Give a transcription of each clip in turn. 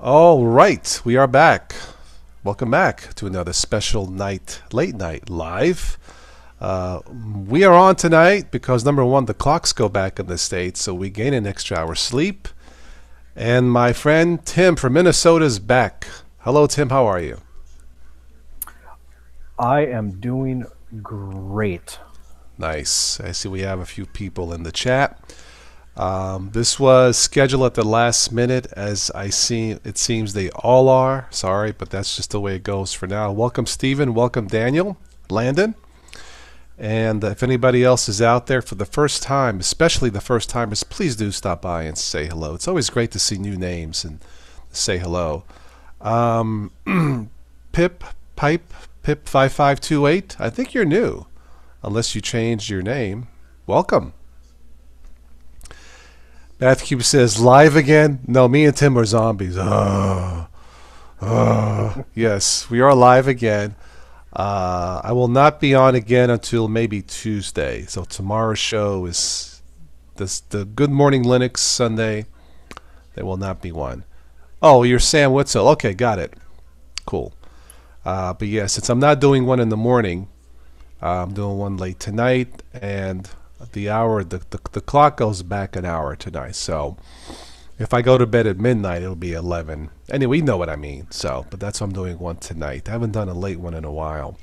All right, we are back. Welcome back to another special night, late night live. We are on tonight because number one, the clocks go back in the States, so we gain an extra hour sleep. And my friend Tim from Minnesota is back. Hello, Tim. How are you? I am doing great. Nice. I see we have a few people in the chat. This was scheduled at the last minute, as I see. It seems they all are. Sorry, but that's just the way it goes for now. Welcome, Stephen. Welcome, Daniel, Landon. And if anybody else is out there for the first time, especially the first timers, please do stop by and say hello. It's always great to see new names and say hello. Pip, Pipe, Pip5528. I think you're new, unless you changed your name. Welcome. MathCube says, live again? No, me and Tim are zombies. Yes, we are live again. I will not be on again until maybe Tuesday. So tomorrow's show is the Good Morning Linux Sunday. There will not be one. Oh, you're Sam Witzel. Okay, got it. Cool. But yeah, since I'm not doing one in the morning, I'm doing one late tonight, and the clock goes back an hour tonight. So if I go to bed at midnight, it'll be 11. Anyway, you know what I mean. So, but that's why I'm doing one tonight. I haven't done a late one in a while.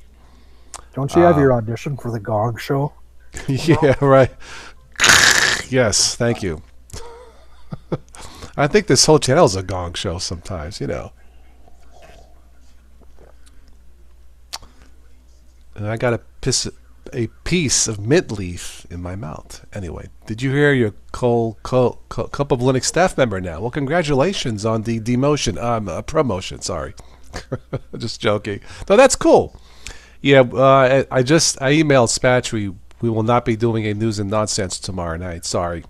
Don't you have your audition for the Gong Show? Yeah, right. Yes, thank you. I think this whole channel's a gong show sometimes, And I got a piece of mint leaf in my mouth. Anyway, did you hear your Cup of Linux staff member now? Well, congratulations on the demotion. Promotion, sorry. Just joking. No, that's cool. Yeah, I emailed Spatry. We will not be doing a news and nonsense tomorrow night. Sorry.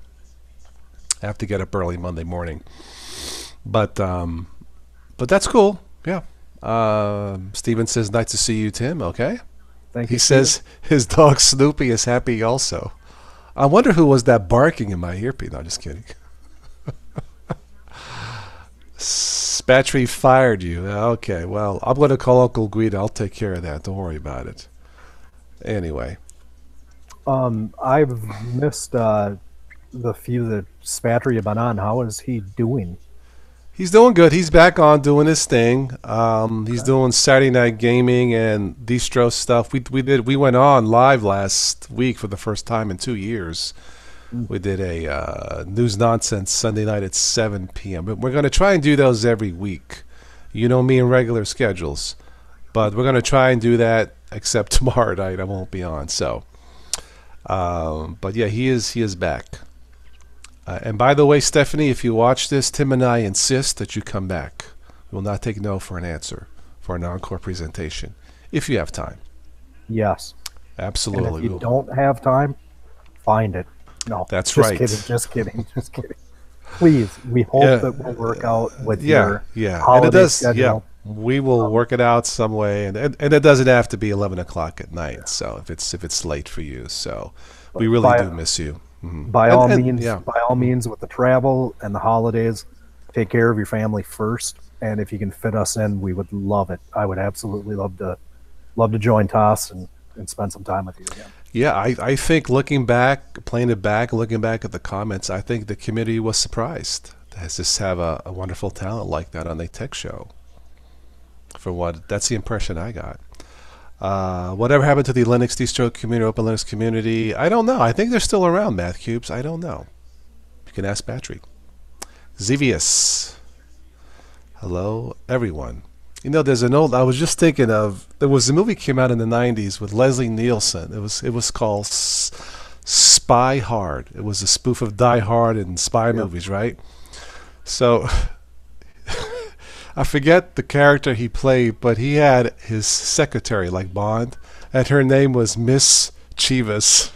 I have to get up early Monday morning. But that's cool. Yeah. Steven says, nice to see you, Tim. Okay. Thank He you, says his dog Snoopy is happy also. I wonder who was that barking in my earpiece. No, just kidding. Spatry fired you. Okay, well, I'm going to call Uncle Guido. I'll take care of that. Don't worry about it. Anyway. I've missed the few that Spatry have been on. How is he doing? He's doing good. He's back on doing his thing. He's doing Saturday Night Gaming and distro stuff. We went on live last week for the first time in 2 years. We did a news nonsense Sunday night at 7 p.m. But we're going to try and do those every week. You know me in regular schedules, but we're going to try and do that. Except tomorrow night, I won't be on. So, but yeah, he is back. And by the way, Stephanie, if you watch this, Tim and I insist that you come back. We will not take no for an answer for an encore presentation, if you have time. Yes. Absolutely. And if you don't have time, find it. No, that's just right. Just kidding. Please, we hope that we'll work out with your holiday and it does, schedule. Yeah, we will work it out some way, and it doesn't have to be 11 o'clock at night. So if it's late for you, so we really do miss you. Mm-hmm. By all means, with the travel and the holidays, take care of your family first. And if you can fit us in, we would love it. I would absolutely love to join Toss and spend some time with you again. Yeah, I think looking back at the comments, I think the community was surprised to just have a wonderful talent like that on a tech show. That's the impression I got. Whatever happened to the Linux distro community, Open Linux community? I don't know. I think they're still around, MathCubes. I don't know. You can ask Patrick. Xevious. Hello, everyone. There's an old. I was just thinking of. There was a movie came out in the '90s with Leslie Nielsen. It was called Spy Hard. It was a spoof of Die Hard and spy movies, right? So. I forget the character he played, but he had his secretary, like Bond, and her name was Miss Chivas.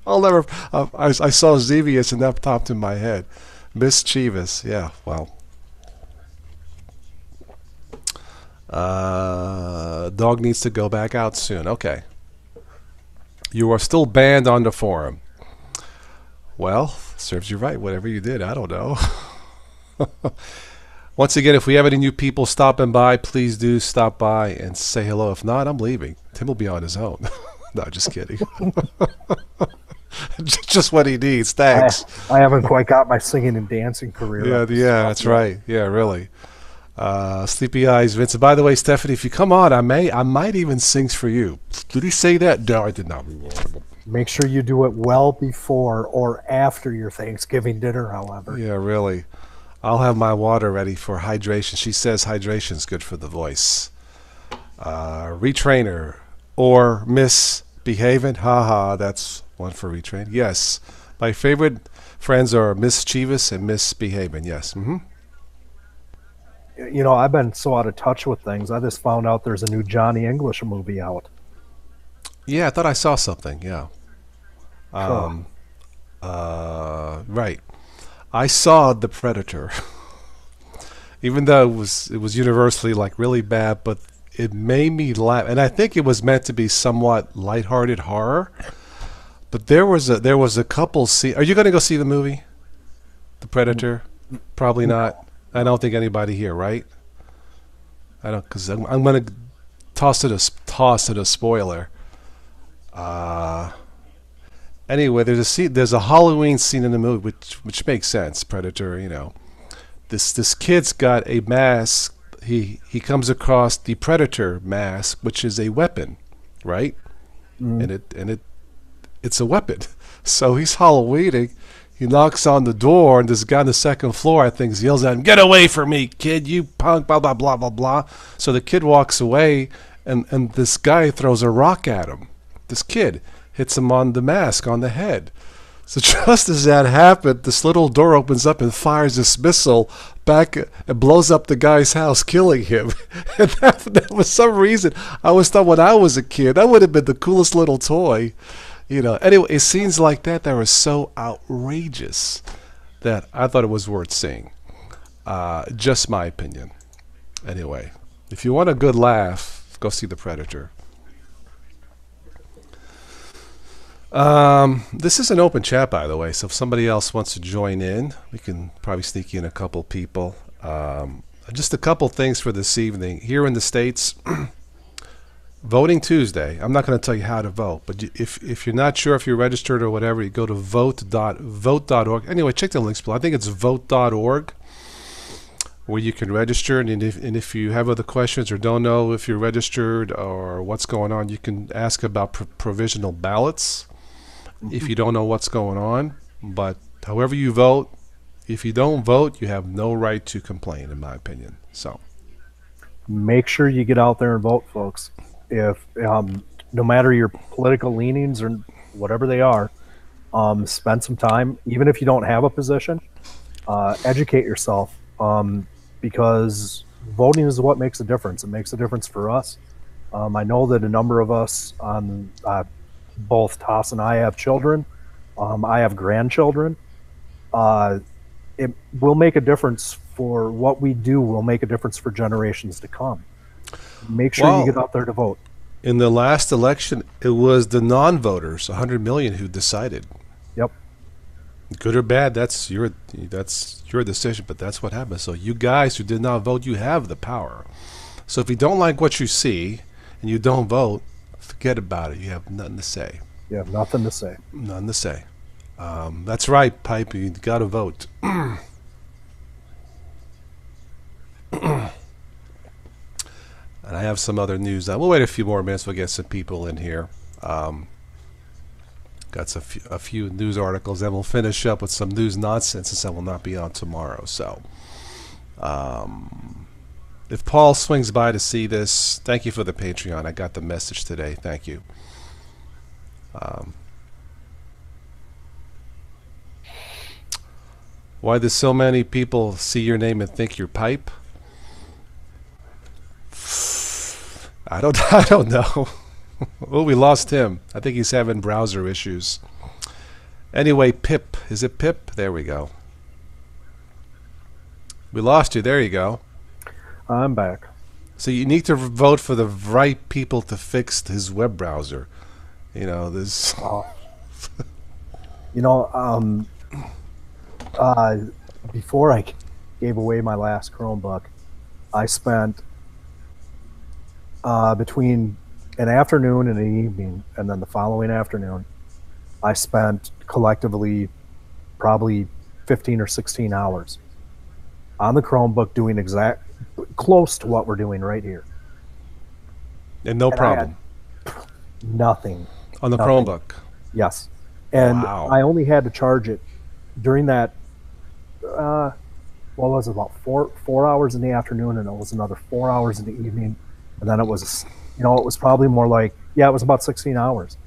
I'll never. I saw Xevious, and that popped in my head. Miss Chivas. Yeah. Well. Dog needs to go back out soon. Okay. You are still banned on the forum. Well, serves you right. Whatever you did, I don't know. Once again, if we have any new people stopping by, please do stop by and say hello. If not, I'm leaving. Tim will be on his own. No, just kidding. Just what he needs. Thanks. I haven't quite got my singing and dancing career. Yeah, that's right. Yeah, really. Sleepy Eyes, Vincent. By the way, Stephanie, if you come on, I might even sing for you. Did he say that? No, I did not. Make sure you do it well before or after your Thanksgiving dinner, however. Yeah, really. I'll have my water ready for hydration. She says hydration's good for the voice. Retrainer or misbehaving. Haha, that's one for retrain. Yes. My favorite friends are mischievous and misbehaving. Yes. Mm-hmm. You know, I've been so out of touch with things. I just found out there's a new Johnny English movie out. Yeah, I thought I saw something. Yeah. Right. I saw The Predator. Even though it was universally like really bad, but it made me laugh, and I think it was meant to be somewhat lighthearted horror. But there was a couple scene. Are you going to go see the movie, The Predator? Probably not. I don't think anybody here, right? I don't, because I'm going to toss it a spoiler. Anyway, there's a Halloween scene in the movie, which makes sense. Predator, you know, this kid's got a mask. He comes across the Predator mask, which is a weapon, right? And it's a weapon. So he's Halloweening. He knocks on the door, and this guy on the second floor, I think, yells at him, "Get away from me, kid, you punk, blah, blah, blah, blah, blah." So the kid walks away, and this guy throws a rock at him. This kid hits him on the mask, on the head. So just as that happened, this little door opens up and fires this missile back and blows up the guy's house, killing him. And that was some reason, I always thought when I was a kid, that would have been the coolest little toy. You know, anyway, scenes like that were so outrageous that I thought it was worth seeing. Just my opinion. Anyway, if you want a good laugh, go see The Predator. This is an open chat, by the way, so if somebody else wants to join in, we can probably sneak in a couple people. Just a couple things for this evening. Here in the States, Voting Tuesday. I'm not going to tell you how to vote, but if you're not sure if you're registered or whatever, you go to vote.org. Anyway, check the links below. I think it's vote.org where you can register. And if you have other questions or don't know if you're registered or what's going on, you can ask about provisional ballots if you don't know what's going on. But however you vote, if you don't vote, you have no right to complain, in my opinion. So make sure you get out there and vote, folks. If no matter your political leanings or whatever they are, spend some time, even if you don't have a position, educate yourself, because voting is what makes a difference. It makes a difference for us. I know that a number of us, both Toss and I, have children. I have grandchildren. It will make a difference for what we do. Will make a difference for generations to come. Make sure you get out there to vote. In the last election, it was the non-voters, 100 million, who decided. Yep. Good or bad, that's your decision, but that's what happened. So you guys who did not vote, you have the power. So if you don't like what you see and you don't vote, forget about it. You have nothing to say. You have nothing to say. Nothing to say. That's right, Pipe. You got to vote. And I have some other news. We'll wait a few more minutes. We'll get some people in here. Got a few news articles. Then we'll finish up with some news nonsense since I will not be on tomorrow. So if Paul swings by to see this, thank you for the Patreon. I got the message today. Thank you. Why do so many people see your name and think you're Pipe? I don't know. Oh, we lost him. I think he's having browser issues. Anyway, Pip. Is it Pip? There we go. We lost you. There you go. I'm back. So you need to vote for the right people to fix his web browser. You know, this. You know, before I gave away my last Chromebook, I spent between an afternoon and an evening, and then the following afternoon, I spent collectively probably 15 or 16 hours on the Chromebook doing exact close to what we're doing right here. And no And problem. nothing. On the Nothing. Chromebook. Yes. And Wow. I only had to charge it during that, what was it, about 4 hours in the afternoon, and it was another 4 hours in the evening. And then it was, it was probably more like, yeah, it was about 16 hours.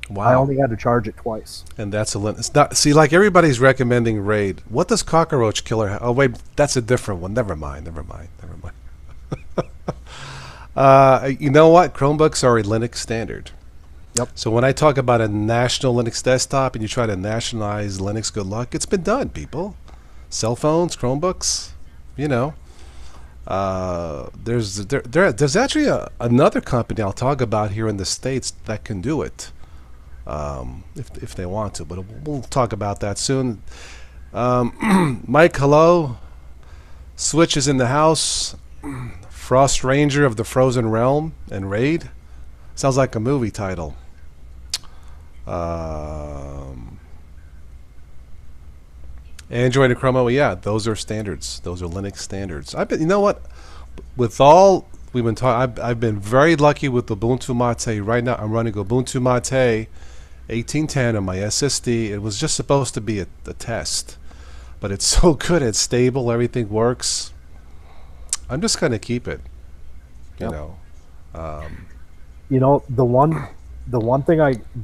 Wow. I only had to charge it twice. And that's it's not, see, like everybody's recommending Raid. What does Cockroach Killer Oh, wait, that's a different one. Never mind. You know what? Chromebooks are a Linux standard. Yep. So when I talk about a national Linux desktop and you try to nationalize Linux, good luck. It's been done, people. Cell phones, Chromebooks, there's actually another company I'll talk about here in the States that can do it, if they want to. But we'll talk about that soon. Mike, hello. Switch is in the house. Frost Ranger of the Frozen Realm and Raid. Sounds like a movie title. Android and Chrome, yeah, those are standards. Those are Linux standards. You know what? With all we've been talking, I've been very lucky with Ubuntu Mate. Right now, I'm running Ubuntu Mate 1810 on my SSD. It was just supposed to be a test, but it's so good. It's stable. Everything works. I'm just gonna keep it. Yep. The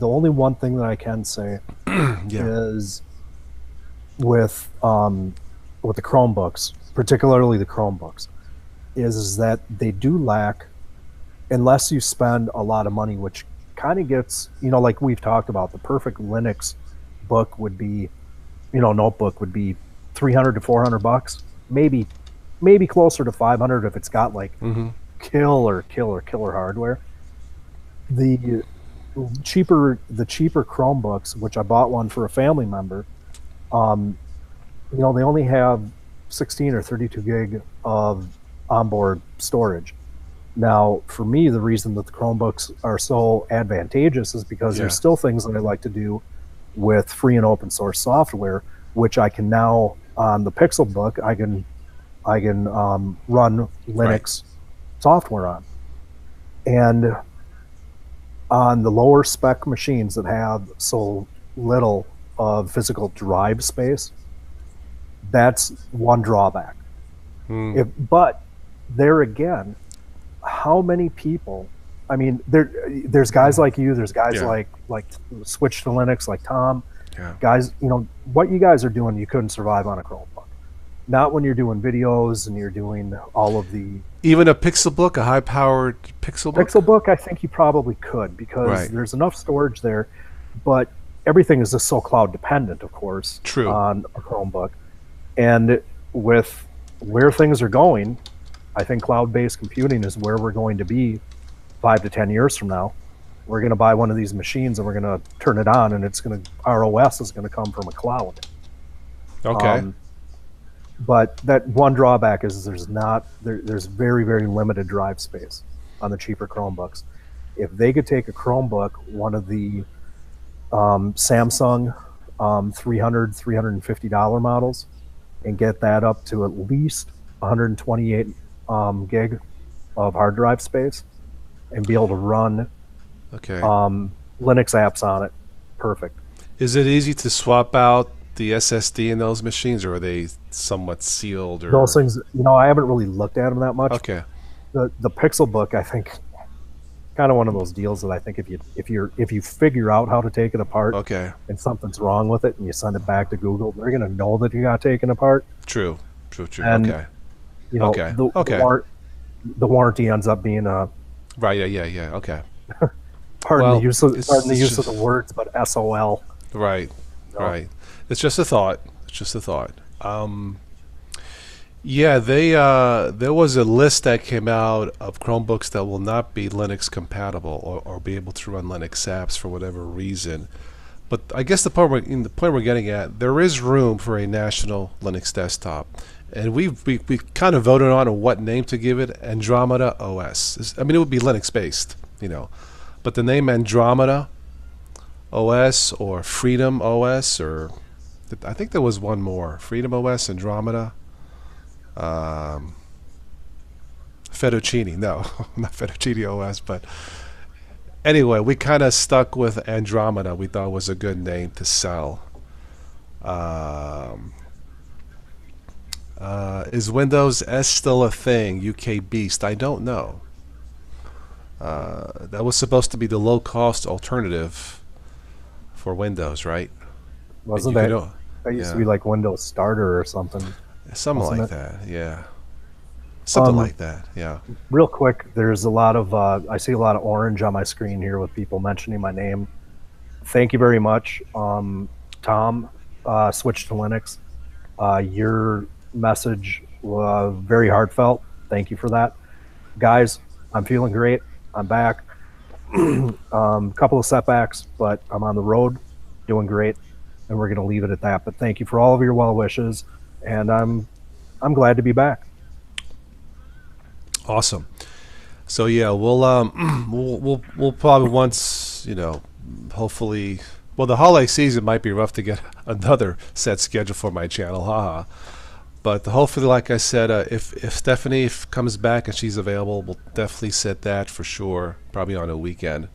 only one thing that I can say is with the Chromebooks, particularly the Chromebooks, is that they do lack, unless you spend a lot of money, which kind of gets, like we've talked about, the perfect Linux book would be, notebook would be $300 to $400, maybe closer to 500 if it's got like killer hardware. The cheaper Chromebooks, which I bought one for a family member, they only have 16 or 32 gig of onboard storage. Now, for me, the reason that the Chromebooks are so advantageous is because there's still things that I like to do with free and open source software, which I can now on the Pixelbook I can run Linux software on, and on the lower spec machines that have so little of physical drive space, that's one drawback. But there again, how many people? I mean, there's guys like you. There's guys like Switch to Linux, like Tom. Yeah. Guys, what you guys are doing, you couldn't survive on a Chromebook. Not when you're doing videos and you're doing all of the. Even a Pixelbook, a high-powered Pixelbook. Pixelbook, I think you probably could, because there's enough storage there, but everything is just so cloud dependent, of course. True. On a Chromebook, and with where things are going, I think cloud-based computing is where we're going to be 5 to 10 years from now. We're going to buy one of these machines and we're going to turn it on, and our OS is going to come from a cloud. Okay. But that one drawback is there's very, very limited drive space on the cheaper Chromebooks. If they could take a Chromebook, one of the Samsung $300, $350 models, and get that up to at least 128 gig of hard drive space, and be able to run Linux apps on it, perfect. Is it easy to swap out the SSD in those machines, or are they somewhat sealed? Or those things, I haven't really looked at them that much. Okay. The Pixelbook, I think, kind of one of those deals that I think if you figure out how to take it apart, and something's wrong with it, and you send it back to Google, they're going to know that you got taken apart. True. And, okay. The warranty ends up being a yeah. Okay. Pardon the use of the words, but SOL. Right. It's just a thought. There was a list that came out of Chromebooks that will not be Linux compatible or be able to run Linux apps for whatever reason. But I guess the point we're getting at, there is room for a national Linux desktop, and we kind of voted on what name to give it. Andromeda OS. I mean, it would be Linux based, but the name Andromeda OS or Freedom OS, or I think there was one more, Freedom OS, Andromeda, Fettuccine. No, not Fettuccine OS, but anyway, we kind of stuck with Andromeda. We thought was a good name to sell. Is Windows S still a thing? UK Beast. I don't know. That was supposed to be the low-cost alternative for Windows, right? Wasn't that? That used to be like Windows Starter or something. Something like that, yeah. Something like that, yeah. Real quick, there's a lot of I see a lot of orange on my screen here with people mentioning my name. Thank you very much, Tom. Switch to Linux. Your message was very heartfelt. Thank you for that, guys. I'm feeling great. I'm back. Couple of setbacks, but I'm on the road, doing great, and we're going to leave it at that. But thank you for all of your well wishes, and I'm glad to be back. Awesome. So yeah, we'll probably once, hopefully, well, the holiday season might be rough to get another set schedule for my channel, haha. But hopefully, like I said, if Stephanie comes back and she's available, we'll definitely set that for sure, probably on a weekend,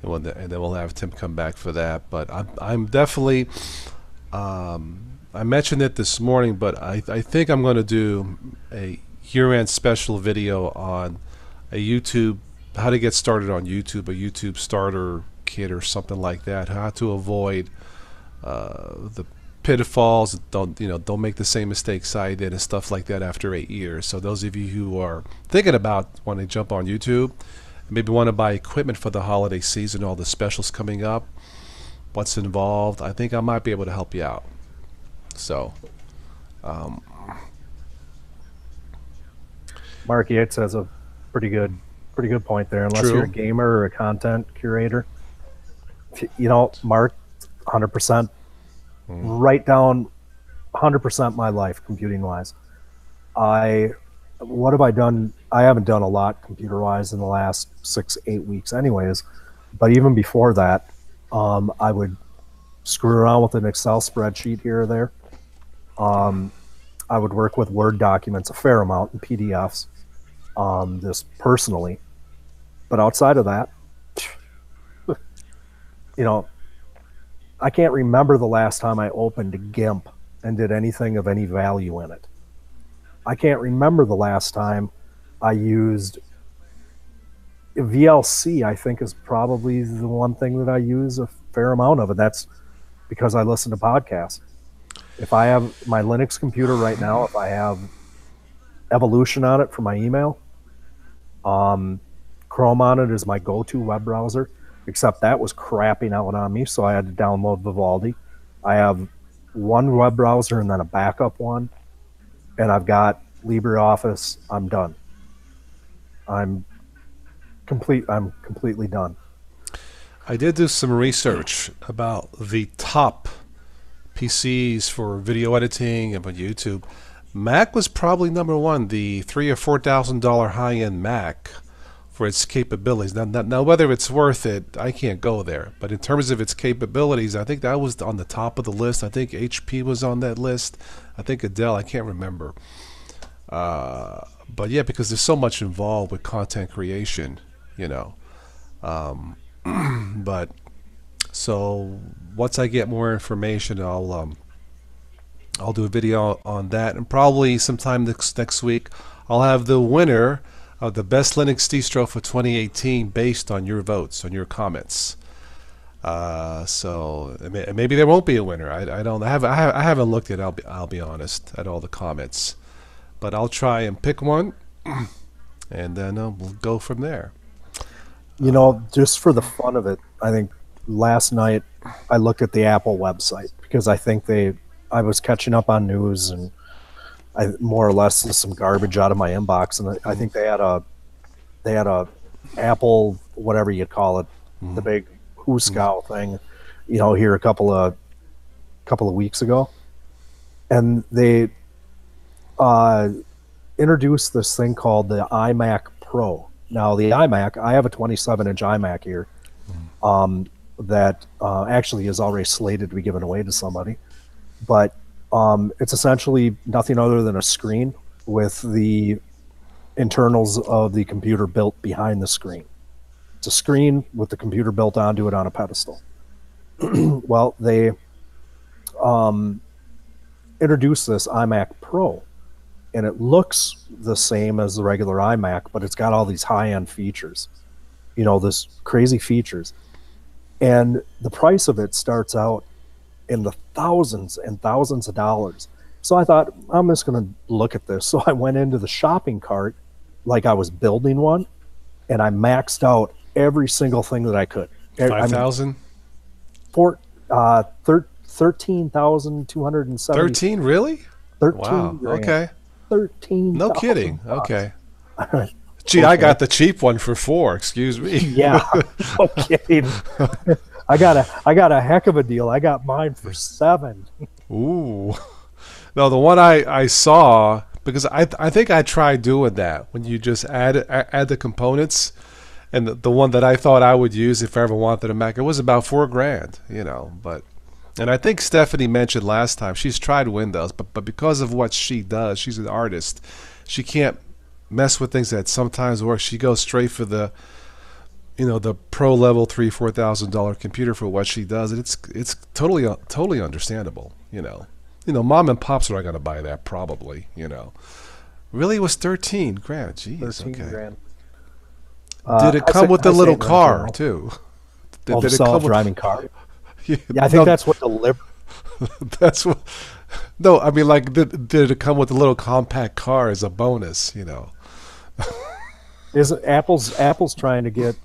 and then we'll have Tim come back for that. But I'm definitely, I mentioned it this morning, but I think I'm going to do a year-end special video on a YouTube, how to get started on YouTube, a YouTube starter kit or something like that, how to avoid the pitfalls, don't make the same mistakes I did and stuff like that after 8 years. So those of you who are thinking about wanting to jump on YouTube, maybe want to buy equipment for the holiday season, all the specials coming up, what's involved, I think I might be able to help you out. So Mark Yates has a pretty good point there. Unless you're a gamer or a content curator, Mark, 100%. Write down 100% my life computing wise. What have I done? I haven't done a lot computer wise in the last 6-8 weeks, anyways. But even before that, I would screw around with an Excel spreadsheet here or there. I would work with Word documents a fair amount and PDFs, just personally. But outside of that, I can't remember the last time I opened a GIMP and did anything of any value in it. I can't remember the last time I used VLC. I think is probably the one thing that I use a fair amount of, and that's because I listen to podcasts. If I have my Linux computer right now, if I have Evolution on it for my email, Chrome on it is my go-to web browser, except that was crapping out on me, so I had to download Vivaldi. I have one web browser and then a backup one, and I've got LibreOffice. I'm done. I'm completely done. I did do some research about the top PCs for video editing and on YouTube. Mac was probably number one, the $3,000 or $4,000 high-end Mac for its capabilities. Now, whether it's worth it, I can't go there. But in terms of its capabilities, I think that was on the top of the list. I think HP was on that list. I think Dell, I can't remember. But yeah, because there's so much involved with content creation, But so once I get more information, I'll do a video on that, and probably sometime next week I'll have the winner of the best Linux distro for 2018 based on your votes, on your comments. So maybe there won't be a winner. I haven't looked at it, I'll be honest, at all the comments, but I'll try and pick one, and then we'll go from there. Just for the fun of it, I think last night I looked at the Apple website because I think I was catching up on news, and I more or less some garbage out of my inbox, and I think they had a Apple, whatever you call it, the big Hooskow thing, here a couple of weeks ago, and they uh, introduced this thing called the iMac Pro. Now, the iMac, I have a 27-inch iMac here, that actually is already slated to be given away to somebody. But it's essentially nothing other than a screen with the internals of the computer built behind the screen. It's a screen with the computer built onto it on a pedestal. Well, they introduced this iMac Pro, and it looks the same as the regular iMac, but it's got all these high-end features, this crazy features. And the price of it starts out in the thousands and thousands of dollars. So I thought, I'm just going to look at this. So I went into the shopping cart like I was building one, and I maxed out every single thing that I could. 5,000? 13,270. 13, really? 13 Wow. grand. Okay. 13. No kidding. Okay. Okay. Gee, I got the cheap one for 4. Excuse me. Yeah. Okay. I got a heck of a deal. I got mine for 7. Ooh. No, the one I saw, because I think I tried doing that when you just add the components, and the one that I thought I would use if I ever wanted a Mac, it was about $4,000, but. And I think Stephanie mentioned last time she's tried Windows, but because of what she does, she's an artist. She can't mess with things that sometimes work. She goes straight for the pro level $3,000-$4,000 computer for what she does, and it's totally understandable. Mom and pops are not going to buy that probably. Really, it was 13 grand. Jeez, 13 okay. grand. Did it come with the little car too? Did it come with driving car? Yeah, I think that's what the That's what. No, I mean, like, did it come with a little compact car as a bonus? Is Apple's trying to get?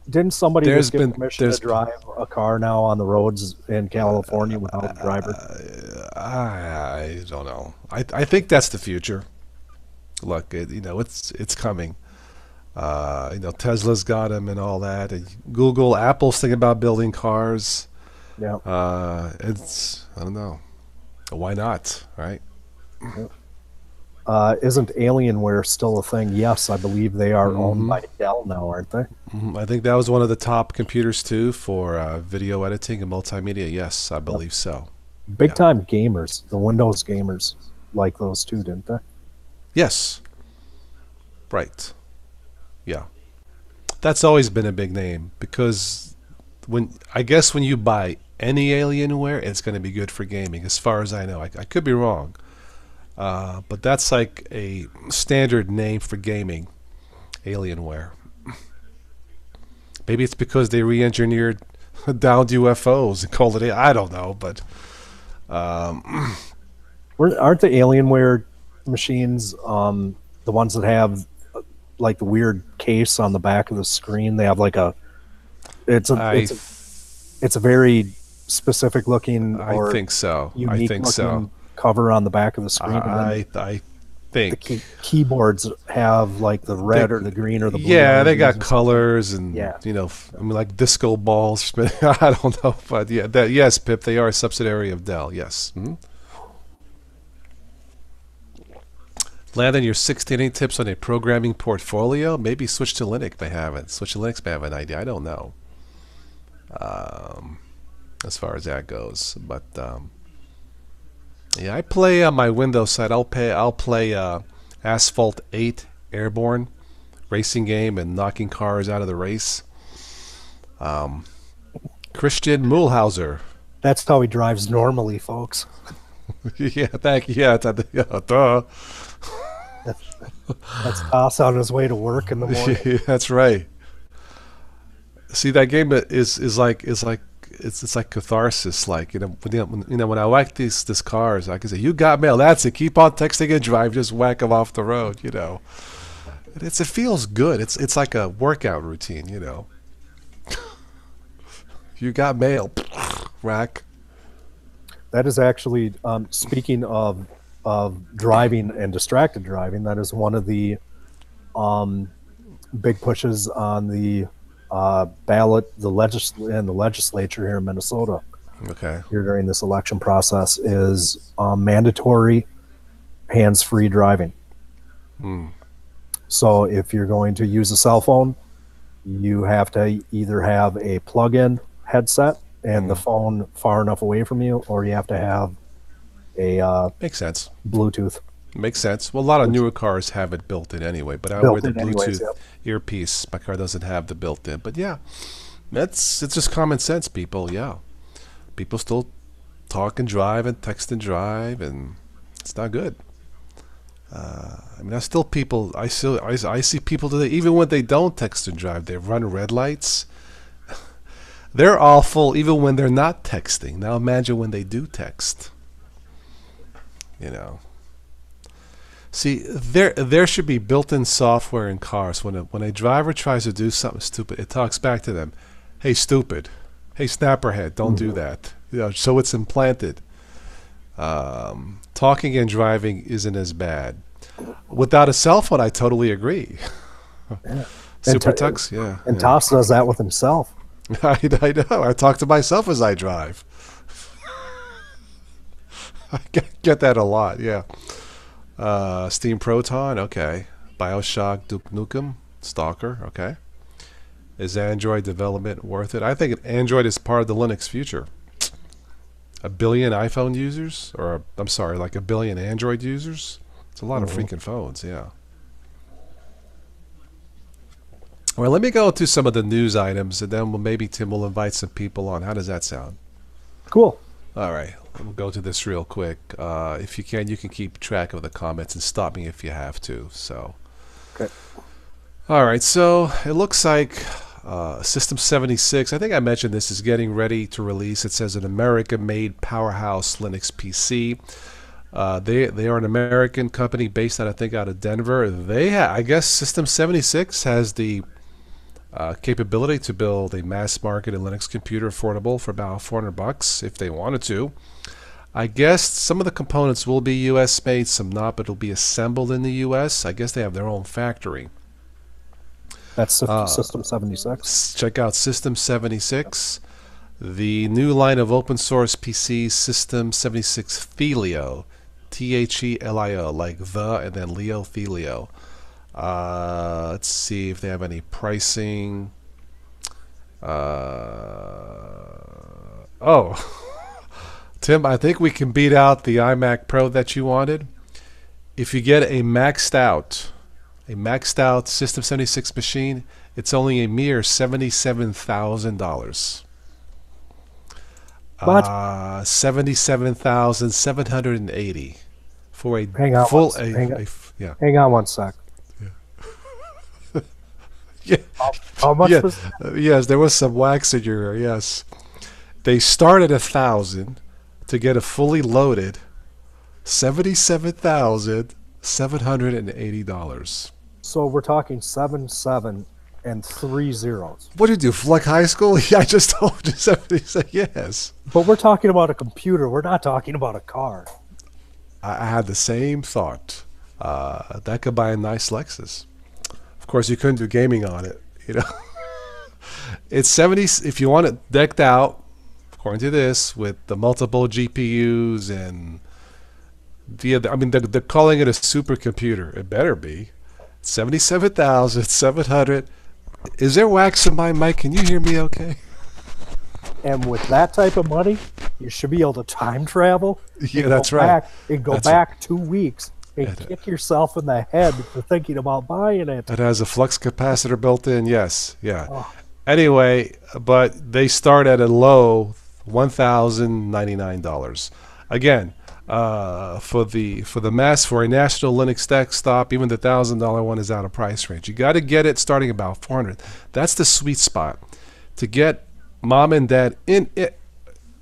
Didn't somebody just get permission to drive a car now on the roads in California without a driver? I don't know. I think that's the future. Look, it's coming. Tesla's got them and all that. And Google, Apple's thinking about building cars. Yeah. I don't know. Why not, right? Isn't Alienware still a thing? Yes, I believe they are owned by Dell now, aren't they? I think that was one of the top computers too for video editing and multimedia. Yes, I believe so. Big time gamers, the Windows gamers, like those too, didn't they? Yes. Right. Yeah. That's always been a big name because when you buy any Alienware, it's going to be good for gaming, as far as I know. I could be wrong. But that's like a standard name for gaming, Alienware. Maybe it's because they re-engineered downed UFOs and called it. I don't know, but aren't the Alienware machines the ones that have like the weird case on the back of the screen? They have like it's a very specific looking. I think so. Unique looking cover on the back of the screen. I think the keyboards have like the red or the green or the blue. Yeah, they got colors and like disco balls. I don't know, but yes, Pip, they are a subsidiary of Dell. Yes. Mm-hmm. Landon, your 16 tips on a programming portfolio. Maybe switch to Linux. Switch to Linux may have an idea. I don't know. As far as that goes, but I play on my Windows side. I'll play Asphalt 8 Airborne racing game and knocking cars out of the race. Christian Muhlhauser. That's how he drives normally, folks. Yeah, thank you. Yeah, duh. That's Toss on his way to work in the morning. Yeah, that's right. See, that game is like catharsis. Like when I whack these cars, I can say, "You got mail." That's it. Keep on texting and drive. Just whack them off the road. It feels good. It's like a workout routine. You got mail. Rack. That is actually speaking of driving and distracted driving. That is one of the big pushes on the ballot in the legislature here in Minnesota Okay. here during this election process is mandatory hands-free driving. So if you're going to use a cell phone, you have to either have a plug-in headset and the phone far enough away from you, or you have to have a Makes sense. Bluetooth. Makes sense. Well, a lot of newer cars have it built in anyway, but I wear the Bluetooth earpiece. My car doesn't have the built-in. But yeah, it's just common sense, people. Yeah. People still talk and drive and text and drive, and it's not good. I mean, I see people today, even when they don't text and drive, they run red lights. They're awful even when they're not texting. Now imagine when they do text. You know. See, there should be built-in software in cars. When a driver tries to do something stupid, it talks back to them. Hey, stupid. Hey, snapperhead, don't do that. You know, so it's implanted. Talking and driving isn't as bad. Without a cell phone, I totally agree. Yeah. Super Tux, yeah. And Toss does that with himself. I know. I talk to myself as I drive. I get that a lot, yeah. Steam Proton, okay. Bioshock, Duke Nukem, Stalker, okay. Is Android development worth it? I think Android is part of the Linux future. 1 billion iPhone users, or I'm sorry, like 1 billion Android users. It's a lot of freaking phones, yeah. Well, let me go to some of the news items, and then maybe Tim will invite some people on. How does that sound? Cool. All right, we'll go to this real quick. If you can keep track of the comments and stop me if you have to. So, okay. All right, so it looks like System 76, I think I mentioned this, is getting ready to release. It says an American-made powerhouse Linux PC. They are an American company based out of Denver. I guess System 76 has the capability to build a mass-market Linux computer affordable for about $400 if they wanted to. I guess some of the components will be U.S. made, some not, but it'll be assembled in the U.S. I guess they have their own factory. That's System 76. Check out System 76. The new line of open source PCs, System 76 Thelio. Thelio, like the and then Leo Thelio. Let's see if they have any pricing. Tim, I think we can beat out the iMac Pro that you wanted. If you get a maxed out System 76 machine, it's only a mere $77,000. What? $77,780 for a Hang on full. Hang on one sec. Yeah. How much was that? Yes, there was some wax in your ear. Yes, they start at $1,000 to get a fully loaded $77,780. So we're talking 7 and 3 zeros. What did you do? Like high school? Yeah, I just told you 77. Yes. But we're talking about a computer. We're not talking about a car. I had the same thought. That could buy a nice Lexus. Of course, you couldn't do gaming on it. You know, it's 70. If you want it decked out, according to this, with the multiple GPUs and they're calling it a supercomputer. It better be. 77,700. Is there wax in my mic? Can you hear me okay? And with that type of money, you should be able to time travel. Yeah, that's right. And go back 2 weeks and kick yourself in the head for thinking about buying it. It has a flux capacitor built in. Yes. Yeah. Oh. Anyway, but they start at a low $1,099. Again, for a national Linux desktop, even the $1,000 one is out of price range. You got to get it starting about $400. That's the sweet spot to get mom and dad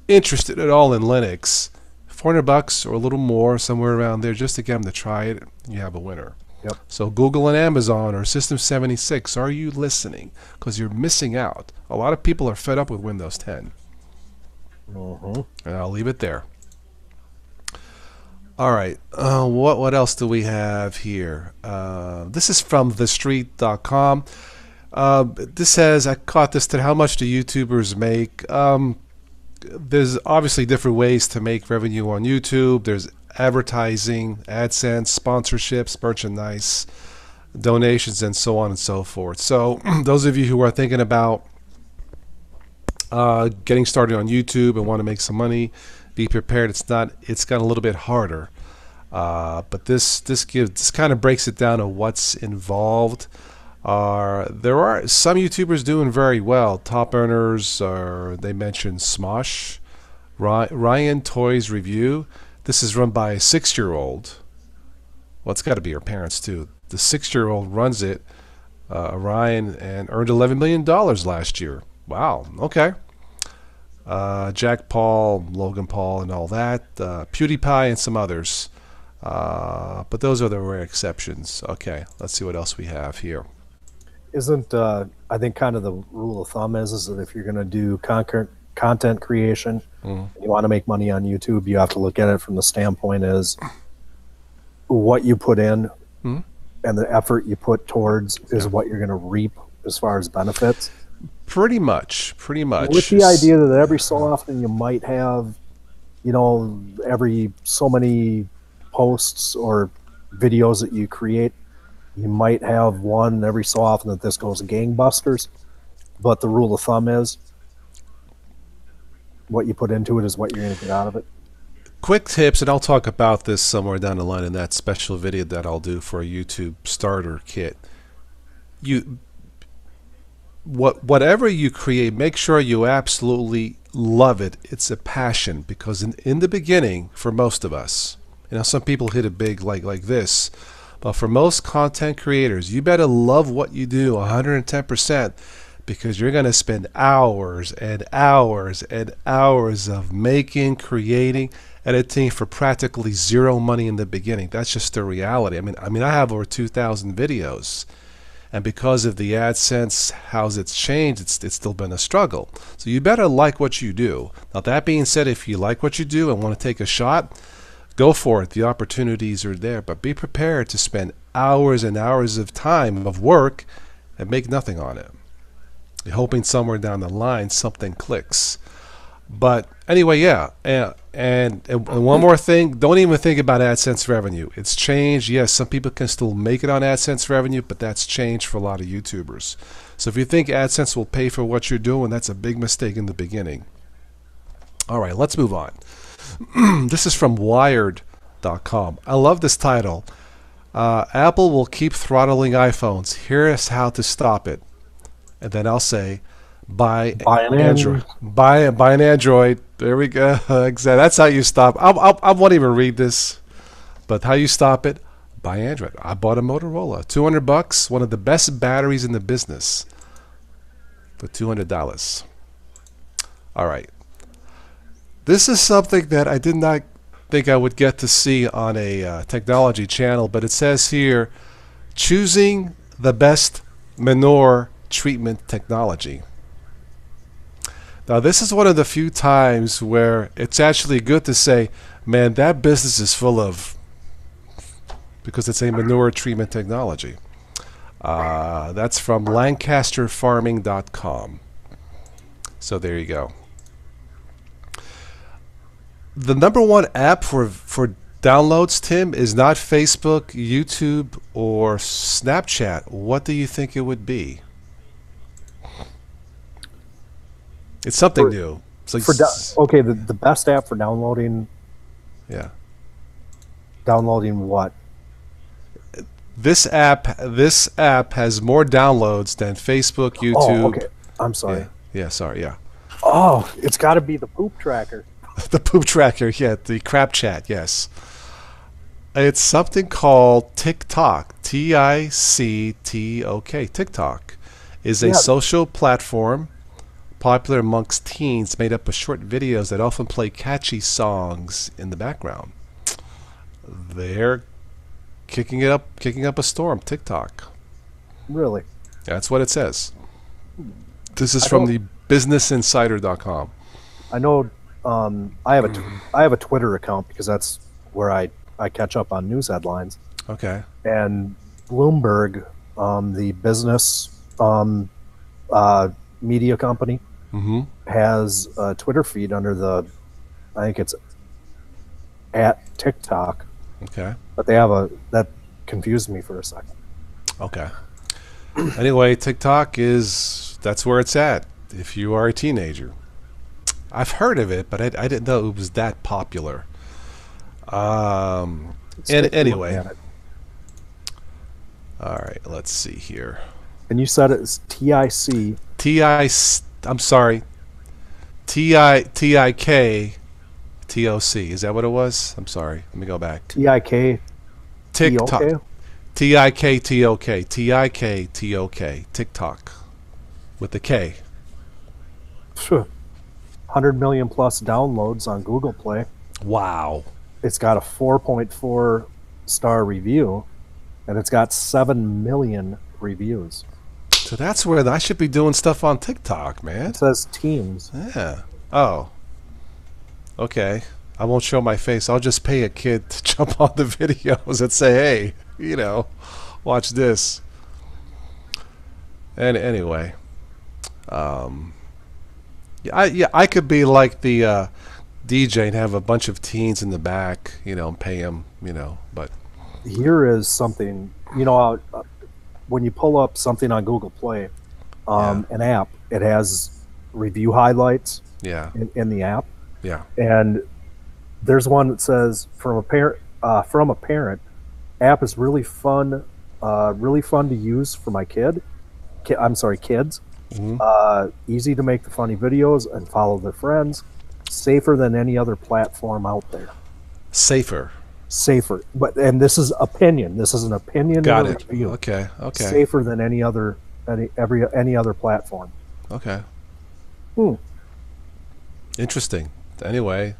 interested at all in Linux. $400 or a little more, somewhere around there, just to get them to try it. You have a winner. Yep. So Google and Amazon or System 76, are you listening? Because you're missing out. A lot of people are fed up with Windows 10. And I'll leave it there. All right. What else do we have here? This is from TheStreet.com. This says, I caught this today. How much do YouTubers make? There's obviously different ways to make revenue on YouTube. There's advertising, AdSense, sponsorships, merchandise, donations, and so on and so forth. So those of you who are thinking about getting started on YouTube and want to make some money, be prepared. It's got a little bit harder. But this kind of breaks it down to what's involved. There are some YouTubers doing very well. Top earners they mentioned Smosh, Ryan Toys Review. This is run by a 6-year-old. Well, it's got to be her parents too. The 6-year-old runs it, Ryan, and earned $11 million last year. Wow. Okay. Jack Paul, Logan Paul, and all that. PewDiePie and some others. But those are the rare exceptions. Okay, let's see what else we have here. Isn't I think kind of the rule of thumb is that if you're going to do content creation, you want to make money on YouTube, you have to look at it from the standpoint is what you put in and the effort you put towards is what you're going to reap as far as benefits. Pretty much. With the idea that every so often you might have, every so many posts or videos that you create, you might have one every so often that this goes gangbusters. But the rule of thumb is what you put into it is what you're going to get out of it. Quick tips, and I'll talk about this somewhere down the line in that special video that I'll do for a YouTube starter kit. Whatever you create, make sure you absolutely love it. It's a passion, because in the beginning, for most of us, some people hit it big like this, but for most content creators, you better love what you do 110%, because you're going to spend hours and hours and hours of making, creating, editing for practically zero money in the beginning. That's just the reality. I mean, I have over 2,000 videos. And because of the AdSense, how it's changed, it's still been a struggle. So you better like what you do. Now, that being said, if you like what you do and want to take a shot, go for it. The opportunities are there. But be prepared to spend hours and hours of time of work and make nothing on it. You're hoping somewhere down the line something clicks. But anyway, yeah. And one more thing, don't even think about AdSense revenue. It's changed. Yes, some people can still make it on AdSense revenue, but that's changed for a lot of YouTubers. So if you think AdSense will pay for what you're doing, that's a big mistake in the beginning. All right, let's move on. This is from Wired.com. I love this title. Apple will keep throttling iPhones. Here's how to stop it. And then I'll say, buy an Android. Buy an Android. There we go. Exactly. That's how you stop. I won't even read this, but how you stop it? Buy Android. I bought a Motorola, $200, one of the best batteries in the business, for $200. All right. This is something that I did not think I would get to see on a technology channel, but it says here, choosing the best manure treatment technology. Now, this is one of the few times where it's actually good to say, man, that business is full of, because it's a manure treatment technology. That's from LancasterFarming.com. So there you go. The number one app for downloads, Tim, is not Facebook, YouTube, or Snapchat. What do you think it would be? It's something new. It's like okay, the best app for downloading. Yeah. Downloading what? This app has more downloads than Facebook, YouTube. Oh, okay. I'm sorry. Yeah, sorry, yeah. Oh, it's got to be the poop tracker. The poop tracker, yeah, the crap chat, yes. It's something called TikTok. TikTok. TikTok is a social platform popular amongst teens, made up of short videos that often play catchy songs in the background. They're kicking up a storm. TikTok. Really? That's what it says. This is from the BusinessInsider.com. I know. I have a Twitter account because that's where I catch up on news headlines. Okay. And Bloomberg, the business media company Mm-hmm. has a Twitter feed under I think it's at TikTok, Okay. but that confused me for a second. Okay. Anyway, TikTok that's where it's at if you are a teenager. I've heard of it, but I didn't know it was that popular. And anyway, all right, let's see here. And you said it's TIC. I'm sorry, TIK TOC. Is that what it was? I'm sorry. Let me go back. TIK TikTok. TIKTOK. TIKTOK. TikTok. With the K. 100 million plus downloads on Google Play. Wow. It's got a 4.4 star review, and it's got 7 million reviews. So that's where I should be doing stuff on TikTok, man. It says teams. Yeah. Oh. Okay. I won't show my face. I'll just pay a kid to jump on the videos and say, hey, watch this. And anyway, I could be like the DJ and have a bunch of teens in the back, and pay them, but here is something, when you pull up something on Google Play, an app, it has review highlights in the app. Yeah. And there's one that says from a parent, app is really fun to use for my kids. Mm-hmm. Easy to make the funny videos and follow their friends. Safer than any other platform out there. Safer. But this is opinion. This is an opinion. Got it. Review. Okay. Safer than any other platform. Okay. Interesting. Anyway,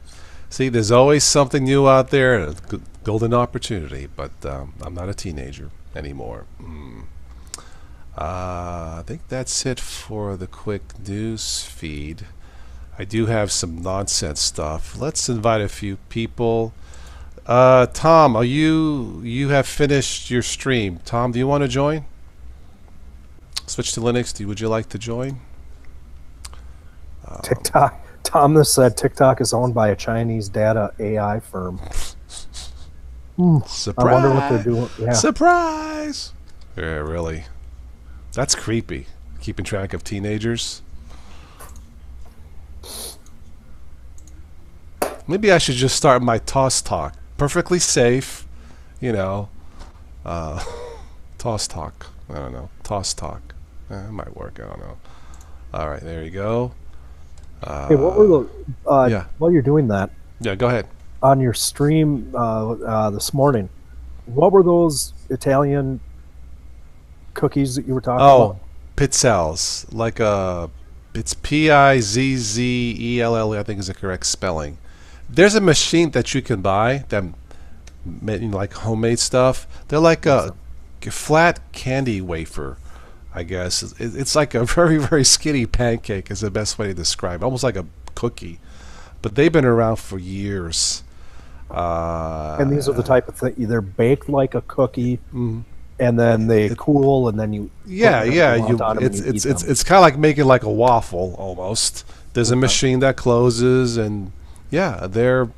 see, there's always something new out there, a golden opportunity. But I'm not a teenager anymore. I think that's it for the quick news feed. I do have some nonsense stuff. Let's invite a few people. Tom, you have finished your stream. Tom, do you want to join? Switch to Linux. Would you like to join? TikTok. Tom said TikTok is owned by a Chinese data AI firm. Surprise! I wonder what they're doing. Yeah. Surprise! Yeah, really. That's creepy. Keeping track of teenagers. Maybe I should just start my Toss Talk. Perfectly safe, Toss Talk. I don't know. Toss Talk. It might work. I don't know. All right, there you go. Hey, what were the? While you're doing that, go ahead. On your stream this morning, what were those Italian cookies that you were talking about? Pizzelles. It's Pizzell. I think is the correct spelling. There's a machine that you can buy that like homemade stuff. They're like a flat candy wafer, I guess. It's like a very, very skinny pancake is the best way to describe it. Almost like a cookie. But they've been around for years. And these are the type of thing, they're baked like a cookie, and then they cool, and then you it's kind of like making like a waffle almost. There's a machine that closes, and they're,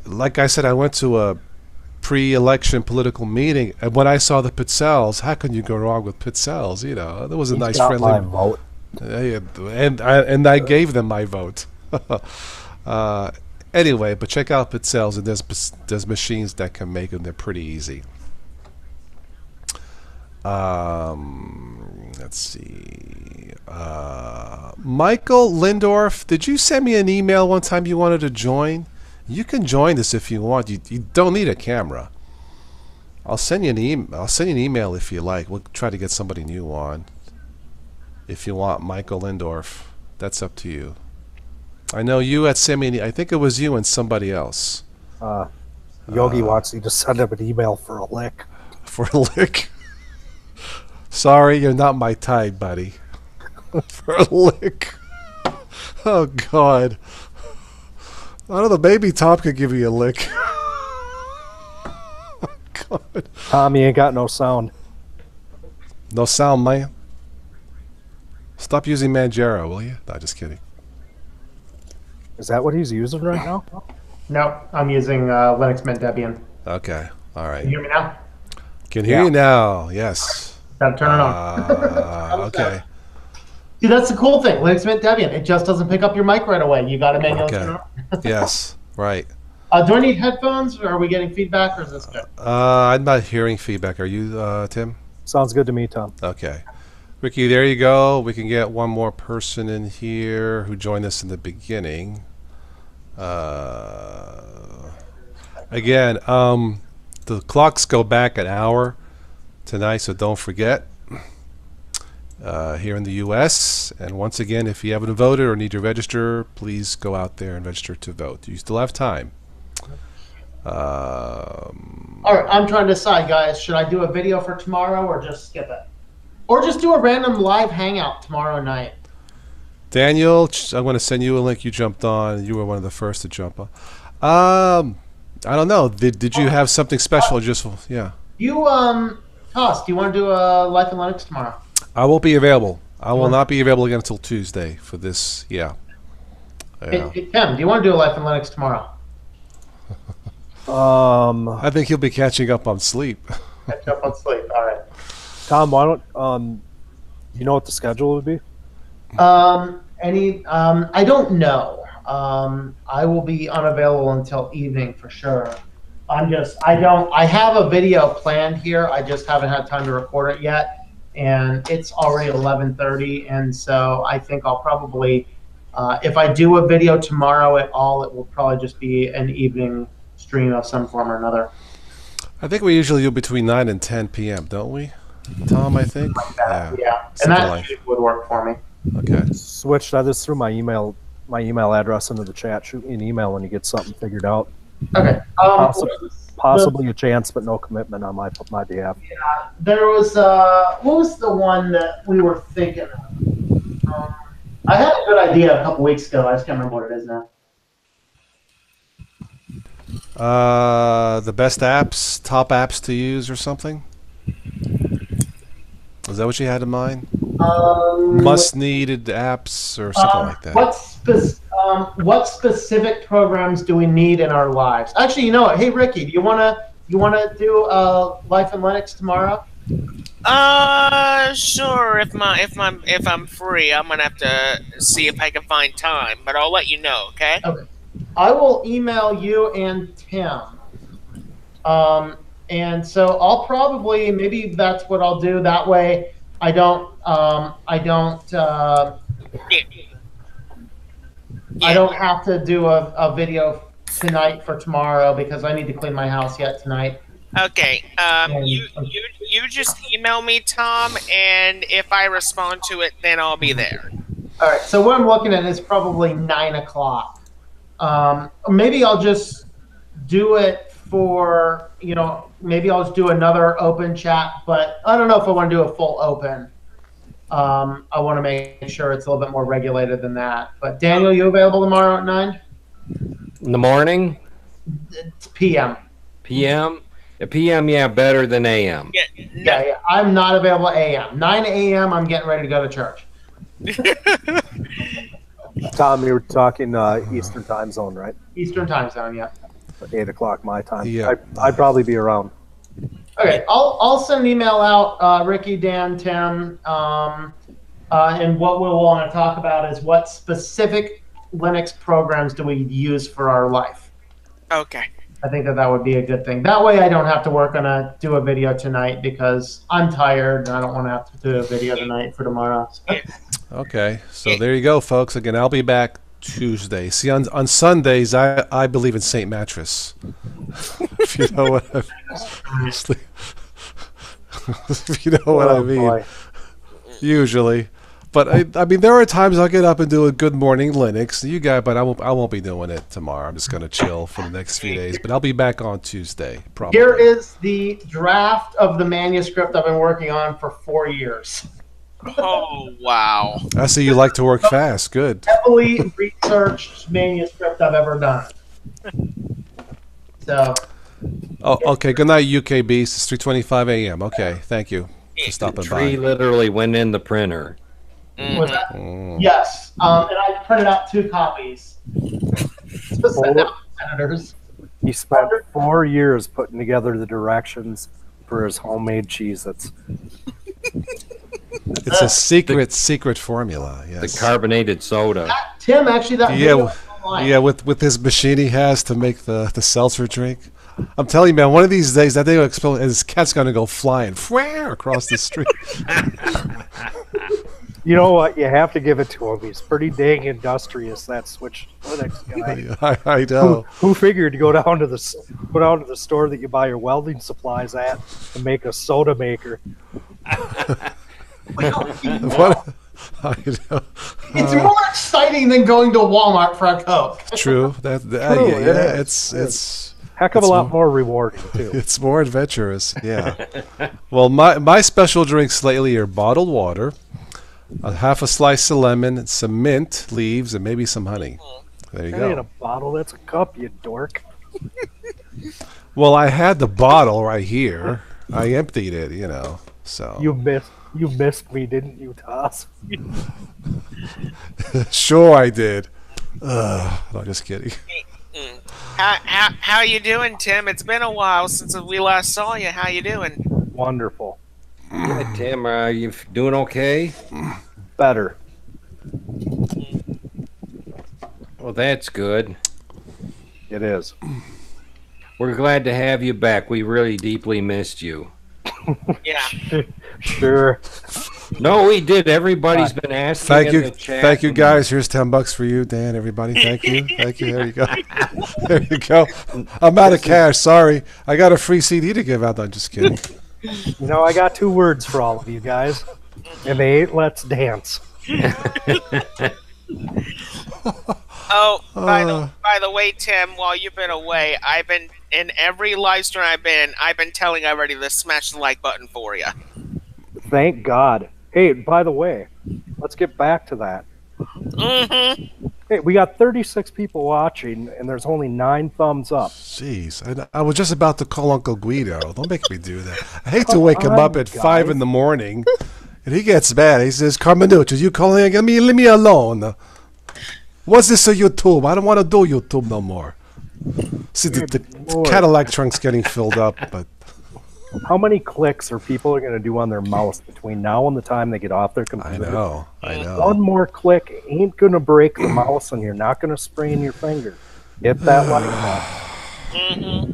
like I said, I went to a pre-election political meeting, and when I saw the Pizzelles, how can you go wrong with Pizzelles? There was a nice friendly my vote. And I gave them my vote. Anyway, but check out Pizzelles, and there's machines that can make them. They're pretty easy. Let's see. Michael Lindorf, did you send me an email one time you wanted to join? You can join this if you want. You don't need a camera. I'll send you an email if you like. We'll try to get somebody new on. If you want, Michael Lindorf, that's up to you. I know you had sent me. I think it was you and somebody else. Yogi wants you to send him an email for a lick. For a lick. Sorry, you're not my type, buddy. For a lick. Oh, God. I don't know, maybe Tom could give you a lick. Oh, God. Tom, you ain't got no sound. No sound, man. Stop using Manjaro, will you? No, just kidding. Is that what he's using right now? No, I'm using Linux Mint Debian. Okay. All right. Can you hear me now? Can hear you now. Yes. Gotta turn it on. Okay. See, that's the cool thing. Linux Mint Debian. It just doesn't pick up your mic right away. You gotta manually turn it on. Yes. Right. Do I need headphones, or are we getting feedback, or is this good? I'm not hearing feedback. Are you, Tim? Sounds good to me, Tom. Okay. Ricky, there you go. We can get one more person in here who joined us in the beginning. Again, the clocks go back an hour tonight, so don't forget. Here in the U.S. And once again, if you haven't voted or need to register, please go out there and register to vote. You still have time. All right, I'm trying to decide, guys. Should I do a video for tomorrow or just skip it? Or just do a random live hangout tomorrow night? Daniel, I'm going to send you a link. You jumped on. You were one of the first to jump on. I don't know. Did you have something special? Just yeah. You Toss, do you want to do a Life in Linux tomorrow? I won't be available. I will not be available again until Tuesday for this. Yeah. Hey, Tim, do you want to do a Life in Linux tomorrow? I think he'll be catching up on sleep. Catch up on sleep. All right. Tom, why don't you know what the schedule would be? I don't know. I will be unavailable until evening for sure. I have a video planned here. I just haven't had time to record it yet, and it's already 11:30, and so I think I'll probably, if I do a video tomorrow at all, it will probably just be an evening stream of some form or another. I think we usually do between 9 and 10 p.m., don't we, Tom? I think. Like yeah. And that would work for me. Okay. Switch. I just threw my email address into the chat. Shoot me an email when you get something figured out. Okay. Possibly a chance, but no commitment on my behalf. Yeah. There was what was the one that we were thinking of? I had a good idea a couple weeks ago. I just can't remember what it is now. The best apps, top apps to use, or something. Is that what you had in mind? Must-needed apps, or something like that. What specific programs do we need in our lives? Actually, you know what? Hey, Ricky, do you wanna do Life in Linux tomorrow? Sure. If I'm free, I'm gonna have to see if I can find time, but I'll let you know. Okay. Okay. I will email you and Tim. And so I'll probably, maybe that's what I'll do. That way I don't have to do a video tonight for tomorrow because I need to clean my house yet tonight. Okay. You just email me, Tom, and if I respond to it, then I'll be there. All right. So what I'm looking at is probably 9 o'clock. Maybe I'll just do it for, maybe I'll just do another open chat, but I don't know if I want to do a full open. I want to make sure it's a little bit more regulated than that. But Daniel, you available tomorrow at 9? In the morning? It's PM. PM? PM, yeah, better than AM. Yeah. I'm not available at AM. 9 AM, I'm getting ready to go to church. Tom, you were talking Eastern time zone, right? Eastern time zone, yeah. 8 o'clock my time. Yeah. I'd probably be around. Okay, I'll send an email out, Ricky, Dan, Tim, and what we'll want to talk about is what specific Linux programs do we use for our life. Okay. I think that would be a good thing. That way I don't have to do a video tonight because I'm tired and I don't want to have to do a video tonight for tomorrow. Okay, so there you go, folks. Again, I'll be back Tuesday. See, on Sundays, I believe in St. Mattress. If you know what if you know what I mean. Boy. Usually. But I mean, there are times I'll get up and do a Good Morning Linux. You guys, but I won't be doing it tomorrow. I'm just going to chill for the next few days. But I'll be back on Tuesday, probably. Here is the draft of the manuscript I've been working on for 4 years. Oh, wow. I see you like to work fast. Good. Heavily researched manuscript I've ever done. So. Oh, okay. Good night, UK Beast. It's 3:25 a.m. Okay, thank you for stopping The tree by. literally went in the printer. Was that? Mm. Yes. And I printed out 2 copies to send out to senators. He spent 4 years putting together the directions for his homemade Cheez-Its. It's a secret formula. Yes. The carbonated soda. Tim, actually, that video is online. Yeah, with his machine he has to make the seltzer drink. I'm telling you, man, one of these days that thing will explode and his cat's going to go flying across the street. You know what? You have to give it to him. He's pretty dang industrious. That Switch Linux guy. I know. Who figured to go down to the store that you buy your welding supplies at and make a soda maker? What? I know. It's more exciting than going to Walmart for a Coke. True. True, it is. It's Heck of a lot more rewarding too. it's more adventurous. Yeah. Well, my special drinks lately are bottled water, a half a slice of lemon, some mint leaves, and maybe some honey. There you That ain't a go. bottle. That's a cup, you dork. Well, I had the bottle right here. I emptied it, So You missed me, didn't you, Toss? sure I did. No, just kidding. How you doing, Tim? It's been a while since we last saw you. How you doing? Wonderful. Yeah, Tim, are you doing okay? Better. Well, that's good. It is. We're glad to have you back. We really deeply missed you. Yeah. Sure. No, we did. Everybody's been asking Thank in you, the chat. thank you, guys. Here's $10 for you, Dan. Everybody, thank you, thank you. There you go, there you go. I'm out of cash. Sorry, I got a free CD to give out. I'm just kidding. You know, I got 2 words for all of you guys, and they ain't "let's dance." Oh, by the way, Tim, while you've been away, I've been in every live stream I've been telling everybody to smash the like button for you. Thank God. Hey, by the way, let's get back to that. Mm-hmm. Hey, we got 36 people watching, and there's only 9 thumbs up. Jeez, I was just about to call Uncle Guido. Don't make me do that. I hate to wake him up at 5 in the morning, and he gets mad. He says, "Carmenucci, you calling again? Leave me alone. What's this on YouTube? I don't want to do YouTube no more." See, the Lord. Cadillac trunk's getting filled up, but How many clicks are people going to do on their mouse between now and the time they get off their I computer? know. One more click ain't going to break the mouse, and you're not going to sprain your finger. Hit that like that.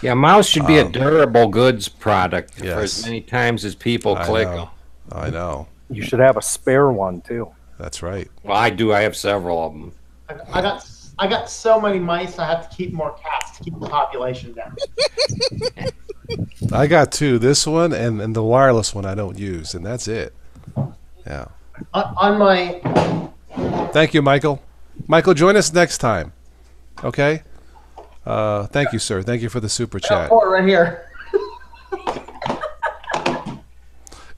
Yeah, mouse should be a durable goods product for Yes. as many times as people click them. I know. You should have a spare one, too. That's right. Well, I do. I have several of them. I got so many mice. I have to keep more cats to keep the population down. I got 2. This one and the wireless one I don't use, and that's it. Yeah. On my Thank you, Michael. Michael, join us next time. Okay? Thank you, sir. Thank you for the super chat. port right here.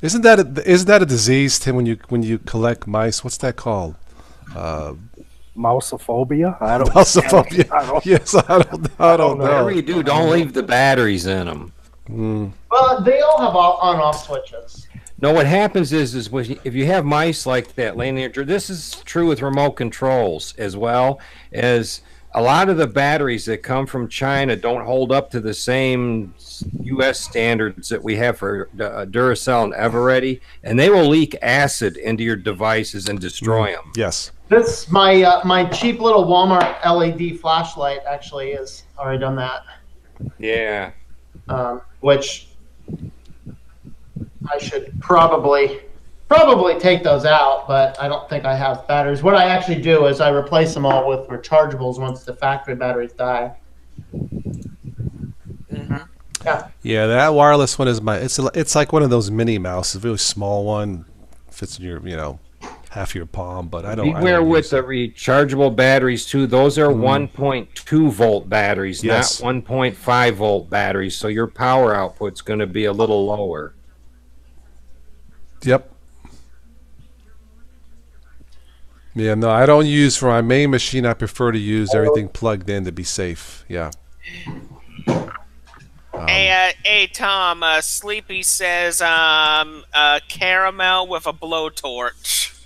Isn't that a disease, Tim? When you collect mice, what's that called? Mousophobia? I don't Mousophobia. I don't- Yes, I don't Whatever know. you do, don't leave the batteries in them. Well, they all have on-off switches. No, what happens is if you have mice like that laying there, this is true with remote controls as well, as a lot of the batteries that come from China don't hold up to the same U.S. standards that we have for Duracell and Eveready, and they will leak acid into your devices and destroy them. Yes. This my cheap little Walmart LED flashlight actually is already done that. Yeah. Which I should probably take those out, but I don't think I have batteries. What I actually do is I replace them all with rechargeables once the factory batteries die. Yeah. Yeah, that wireless one is it's like one of those Minnie Mouse, a really small one, fits in your half your palm, but I don't. Beware with the rechargeable batteries too. Those are 1.2 volt batteries, Yes. not 1.5 volt batteries. So your power output's going to be a little lower. Yep. Yeah, no, I don't use for my main machine. I prefer to use everything plugged in to be safe. Yeah. Hey, Tom. Sleepy says caramel with a blowtorch.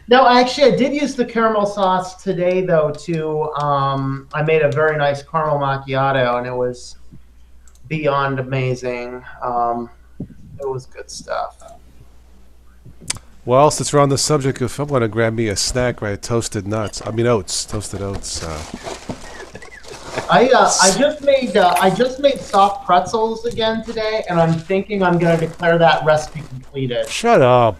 No, actually, I did use the caramel sauce today, though. I made a very nice caramel macchiato, and it was beyond amazing. It was good stuff. Well, since we're on the subject, if I'm going to grab me a snack, right? Toasted oats. I just made soft pretzels again today, and I'm thinking I'm going to declare that recipe completed. Shut up.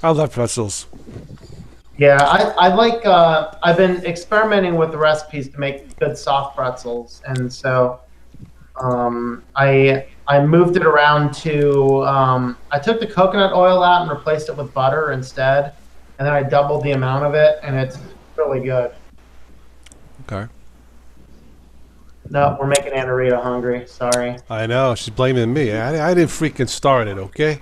I love pretzels. Yeah, I like. I've been experimenting with the recipes to make good soft pretzels, and so I moved it around to. I took the coconut oil out and replaced it with butter instead, and then I doubled the amount of it, and it's really good. Okay. No, we're making Anna Rita hungry. Sorry. I know. She's blaming me. I didn't freaking start it, okay?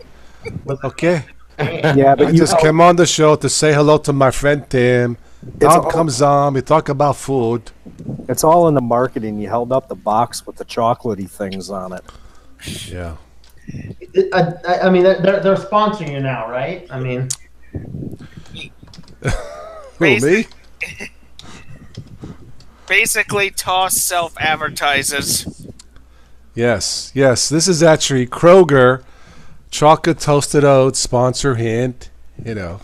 Okay? Yeah, but I just came on the show to say hello to my friend Tim. Tom comes on. We talk about food. It's all in the marketing. You held up the box with the chocolatey things on it. Yeah. I mean, they're sponsoring you now, right? I mean, Who, me? Basically, Toss self-advertises. Yes. This is actually Kroger chocolate toasted oats sponsor hint. You know.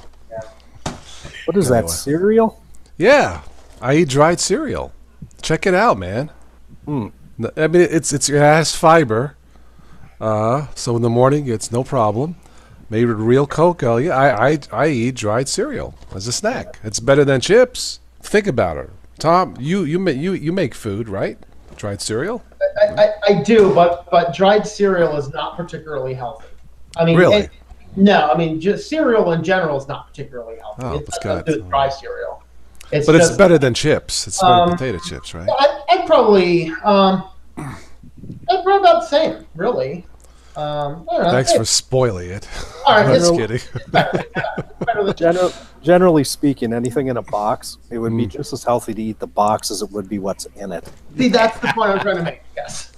What is that, cereal? Yeah. I eat dried cereal. Check it out, man. I mean, it has fiber. So in the morning it's no problem. Made with real cocoa. Yeah, I eat dried cereal as a snack. It's better than chips. Think about it, Tom. You make food, right? Dried cereal. I do, but dried cereal is not particularly healthy. I mean, really? No, I mean, just cereal in general is not particularly healthy. Oh, it's not good dry cereal. It's better than chips. It's better than potato chips, right? I'd probably about the same, really. I don't know. Thanks for spoiling it. All right, I'm just kidding. Generally speaking, anything in a box, it would be just as healthy to eat the box as it would be what's in it. See, that's the point I'm trying to make. Yes.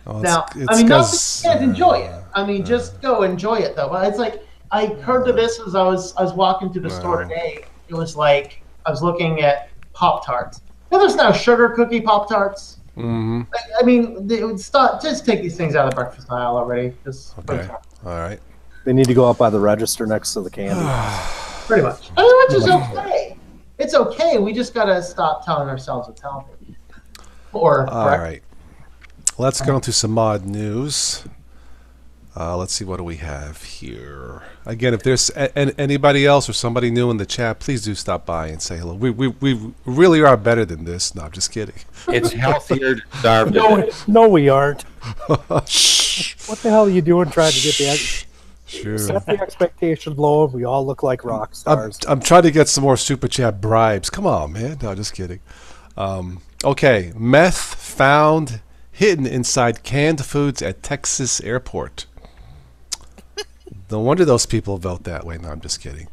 Oh, now, I mean, not that you can't enjoy it. I mean, just go enjoy it, though. But it's like I heard of this as I was walking to the store today. It was like I was looking at Pop-Tarts. Now, there's now sugar cookie Pop-Tarts. Mm-hmm. I mean, they would stop. Just take these things out of the breakfast aisle already. Okay. All right. They need to go up by the register next to the candy. Pretty much. I mean, which is okay. It's okay. We just gotta stop telling ourselves it's healthy. All right. Let's go into some mod news. Let's see, what do we have here? Again, if there's anybody else or somebody new in the chat, please do stop by and say hello. We really are better than this. No, I'm just kidding. It's healthier to starve. No, we aren't. Shh. What the hell are you doing trying to get the Sure. set the expectations low? We all look like rock stars. I'm trying to get some more super chat bribes. Come on, man. No, just kidding. Okay, meth found hidden inside canned foods at Texas airport. No wonder those people vote that way. No, I'm just kidding.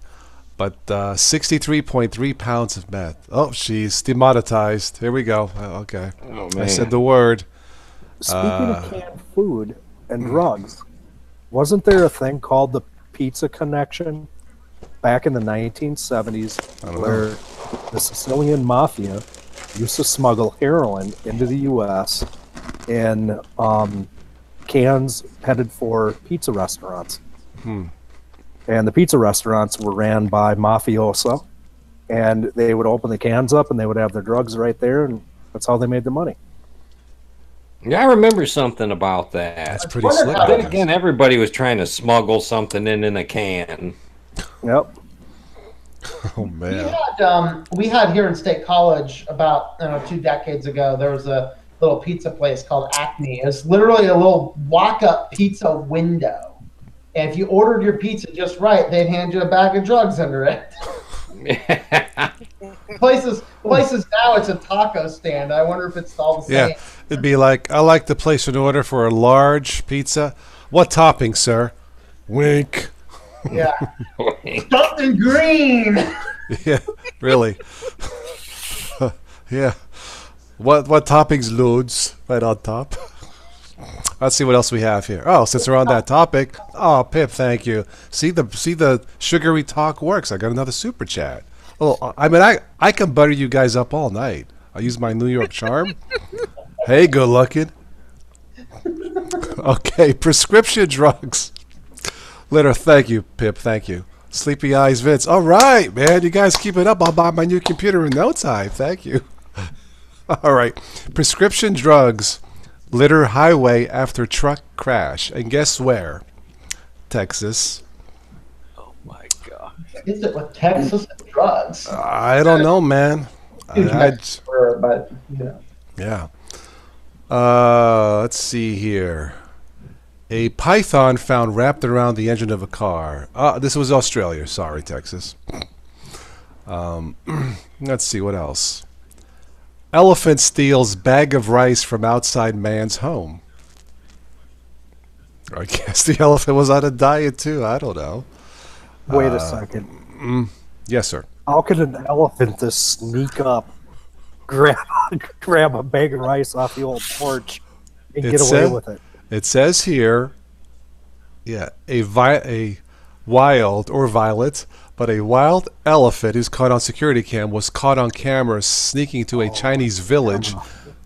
But 63.3 pounds of meth. Oh, she's demonetized. Here we go. Okay. Oh, man. I said the word. Speaking of canned food and drugs, wasn't there a thing called the Pizza Connection back in the 1970s where the Sicilian Mafia used to smuggle heroin into the U.S. in cans headed for pizza restaurants? And the pizza restaurants were ran by mafioso, and they would open the cans up and they would have their drugs right there, and that's how they made their money. Yeah, I remember something about that. That's pretty slick. But then again, everybody was trying to smuggle something in a can. Yep. Oh, man. We had here in State College about 2 decades ago, there was a little pizza place called Acme. It was literally a little walk-up pizza window. And if you ordered your pizza just right, they'd hand you a bag of drugs under it. Places now, it's a taco stand. I wonder if it's all the same. Yeah, it'd be like, I like to place an order for a large pizza. What topping, sir? Wink. Yeah. Something green. Yeah, really. Yeah. What toppings loads right on top? All Let's see what else we have here. Oh, since we're on that topic, oh, Pip, thank you. See the sugary talk works. I got another super chat. Oh, I mean, I can butter you guys up all night. I use my New York charm. Hey, good looking. Okay, prescription drugs. Litter, thank you, Pip, thank you. Sleepy Eyes Vince. All right, man, you guys keep it up. I'll buy my new computer in no time. Thank you. All right, prescription drugs. Litter highway after truck crash. And guess where? Texas. Oh my God. Is it with Texas and drugs? I don't know, man. But Yeah. Let's see here. A python found wrapped around the engine of a car. This was Australia. Sorry, Texas. Let's see what else. Elephant steals bag of rice from outside man's home. I guess the elephant was on a diet too. I don't know. Wait a second. Yes, sir. How could an elephant just sneak up, grab a bag of rice off the old porch, and get away with it? It says here, yeah, a wild or violet, but a wild elephant who's caught on security cam was caught on camera sneaking to a Chinese village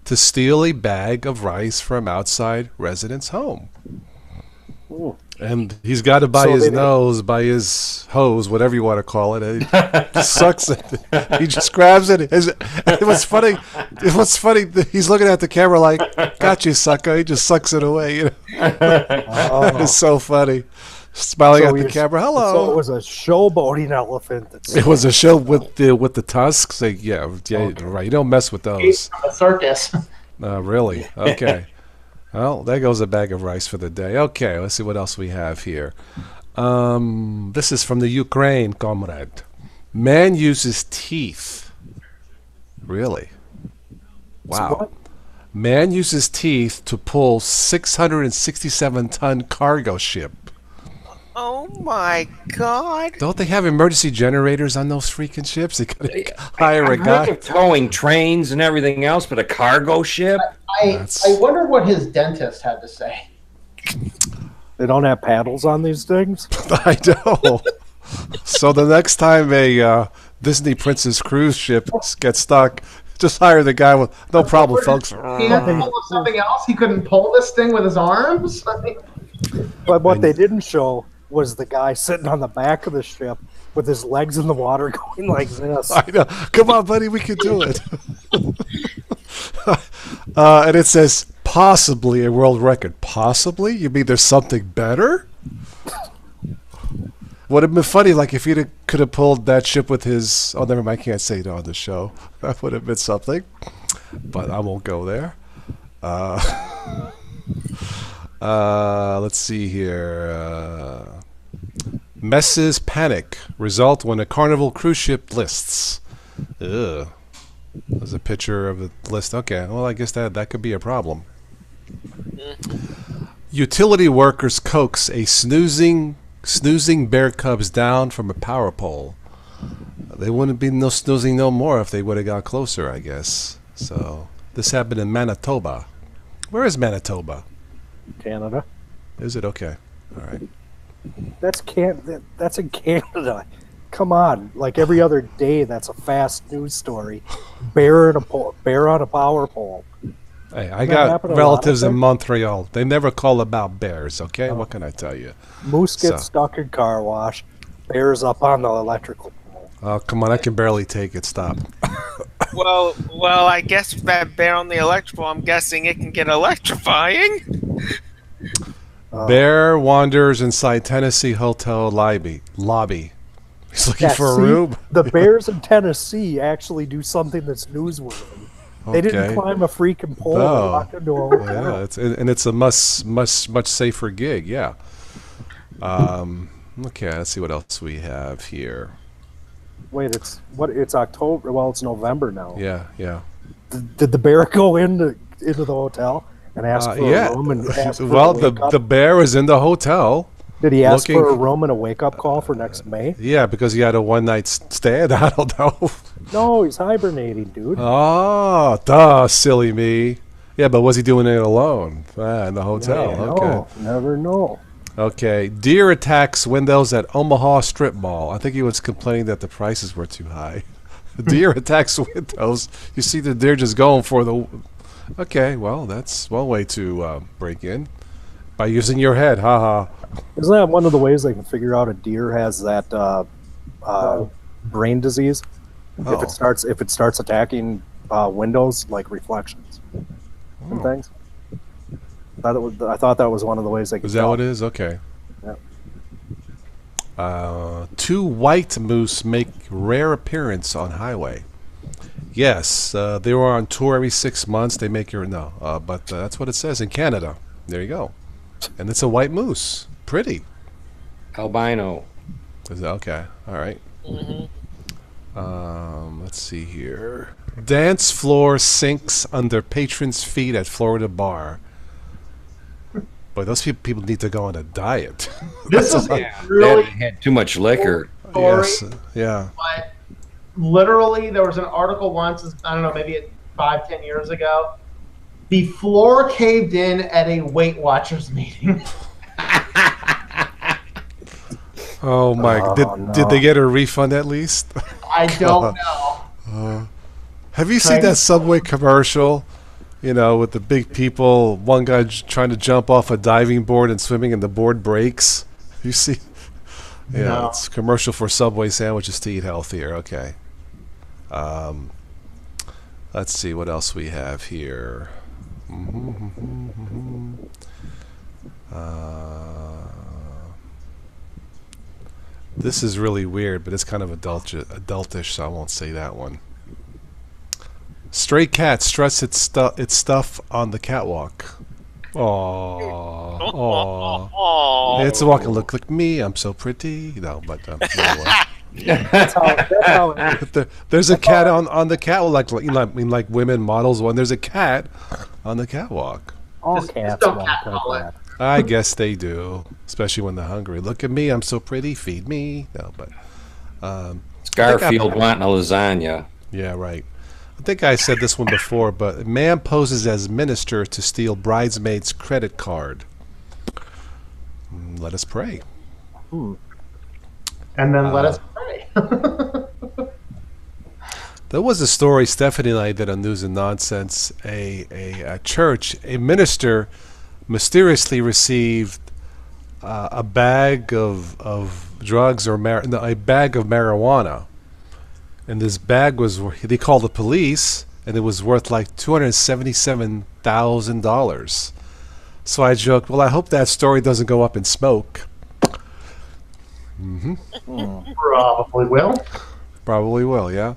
to steal a bag of rice from outside resident's home. Ooh. And he's got it by his nose, by his hose, whatever you want to call it. And he sucks it. He just grabs it. It was funny. It was funny. He's looking at the camera like, "Got you, sucker." He just sucks it away. You know? It's so funny. Smiling at the camera. Hello. So it was a showboating elephant. It was a show with the tusks. Yeah, right. You don't mess with those. a circus. Really? Okay. Well, there goes a bag of rice for the day. Okay, let's see what else we have here. This is from the Ukraine, comrade. Man uses teeth. Really? Wow. What? Man uses teeth to pull 667-ton cargo ship. Oh my God! Don't they have emergency generators on those freaking ships? They could hire a I've heard guy. of towing trains and everything else, but a cargo ship? I wonder what his dentist had to say. They don't have paddles on these things? I know. So the next time a Disney Princess cruise ship gets stuck, just hire the guy with no problem, folks. He had to pull something else. He couldn't pull this thing with his arms. But what they didn't show was the guy sitting on the back of the ship with his legs in the water going like this. I know. Come on, buddy, we can do it. And it says possibly a world record. Possibly? You mean there's something better? Would have been funny, like if he could have pulled that ship with his. Oh, never mind. I can't say it on the show. That would have been something. But I won't go there. Let's see here. Messes panic result when a Carnival cruise ship lists. Ugh. There's a picture of the list. Okay, well, I guess that could be a problem. Utility workers coax a snoozing bear cubs down from a power pole. They wouldn't be no snoozing no more if they would have got closer, I guess. So this happened in Manitoba. Where is Manitoba? Canada. Is it? Okay. All right. That's in Canada. Come on, like every other day, that's a fast news story. Bear on a power pole. Hey, I got relatives in Montreal. They never call about bears, okay? What can I tell you? Moose gets stuck in car wash. Bears up on the electrical pole. Oh, come on. I can barely take it. Stop. Well, I guess that bear on the electrical, I'm guessing it can get electrifying. Bear wanders inside Tennessee hotel lobby. He's looking for a room. The bears in Tennessee actually do something that's newsworthy. They didn't climb a freaking pole and walk into a hotel. Yeah, it's a much safer gig. Yeah. Okay, let's see what else we have here. Wait, it's October. Well, it's November now. Yeah. Did the bear go into the hotel and ask for a room? And ask for the bear was in the hotel. Did he ask for a room and a wake-up call for next May? Yeah, because he had a one-night stand. I don't know. No, he's hibernating, dude. Oh, duh, silly me. Yeah, but was he doing it alone? In the hotel. Okay. No, never know. Okay. Deer attacks windows at Omaha Strip Mall. I think he was complaining that the prices were too high. Deer attacks windows. You see the deer just going for the. Okay, well, that's one way to break in by using your head. Haha. Isn't that one of the ways they can figure out a deer has that brain disease? Oh. If it starts attacking windows like reflections and things. I thought that was one of the ways they could. Is that what it is? Okay. Yeah. 2 white moose make rare appearance on highway. Yes, they were on tour every 6 months. They make but that's what it says in Canada. There you go. And it's a white moose. Pretty. Albino. Is that okay? All right. Let's see here. Dance floor sinks under patrons' feet at Florida bar. Boy, those people need to go on a diet. This is Yeah, really they had too much liquor. story, Yes. Yeah. but literally there was an article once, I don't know, maybe 5-10 years ago. The floor caved in at a Weight Watchers meeting. Oh my! Oh, Did no. they get a refund at least? I don't know. Have you seen that Subway commercial? You know, with the big people, one guy trying to jump off a diving board and swimming, and the board breaks. You see? Yeah, No. it's a commercial for Subway sandwiches to eat healthier. Okay. Let's see what else we have here. This is really weird, but it's kind of adultish, so I won't say that one. Stray cat struts its stuff on the catwalk. Aww. Aww. Oh, It's walking, look like me, I'm so pretty. No, but anyway. That's how it, There's a cat on the catwalk, like women models. When there's a cat on the catwalk, all Just cats don't walk catcall like it. that. I guess they do, especially when they're hungry. Look at me, I'm so pretty. Feed me. No, but It's Garfield wanting a lasagna. yeah, right. I think I said this one before, but a man poses as minister to steal bridesmaid's credit card. Let us pray. And then let us pray. There was a story Stephanie and I did on News and Nonsense. A church, a minister, mysteriously received a bag of drugs or a bag of marijuana, and this bag was, they called the police, and it was worth like $277,000. So I joked, well, I hope that story doesn't go up in smoke. Probably will. Probably will, yeah.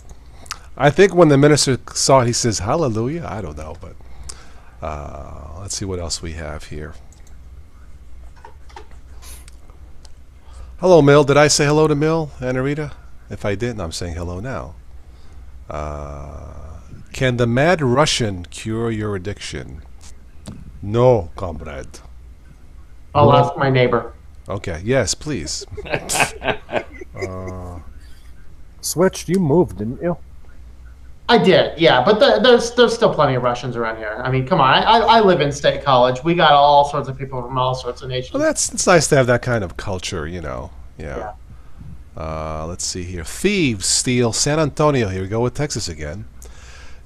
I think when the minister saw it, he says, hallelujah. I don't know, but let's see what else we have here. Hello, Mill. Did I say hello to Mill, Anarita? If I didn't, I'm saying hello now. Can the Mad Russian cure your addiction? No, comrade. I'll ask my neighbor. Okay, yes, please. Switched, you moved, didn't you? I did, yeah, but there's still plenty of Russians around here. I mean, come on, I live in State College. We got all sorts of people from all sorts of nations. Well, it's nice to have that kind of culture, you know. Yeah. Let's see here. Thieves steal San Antonio. Here we go with Texas again.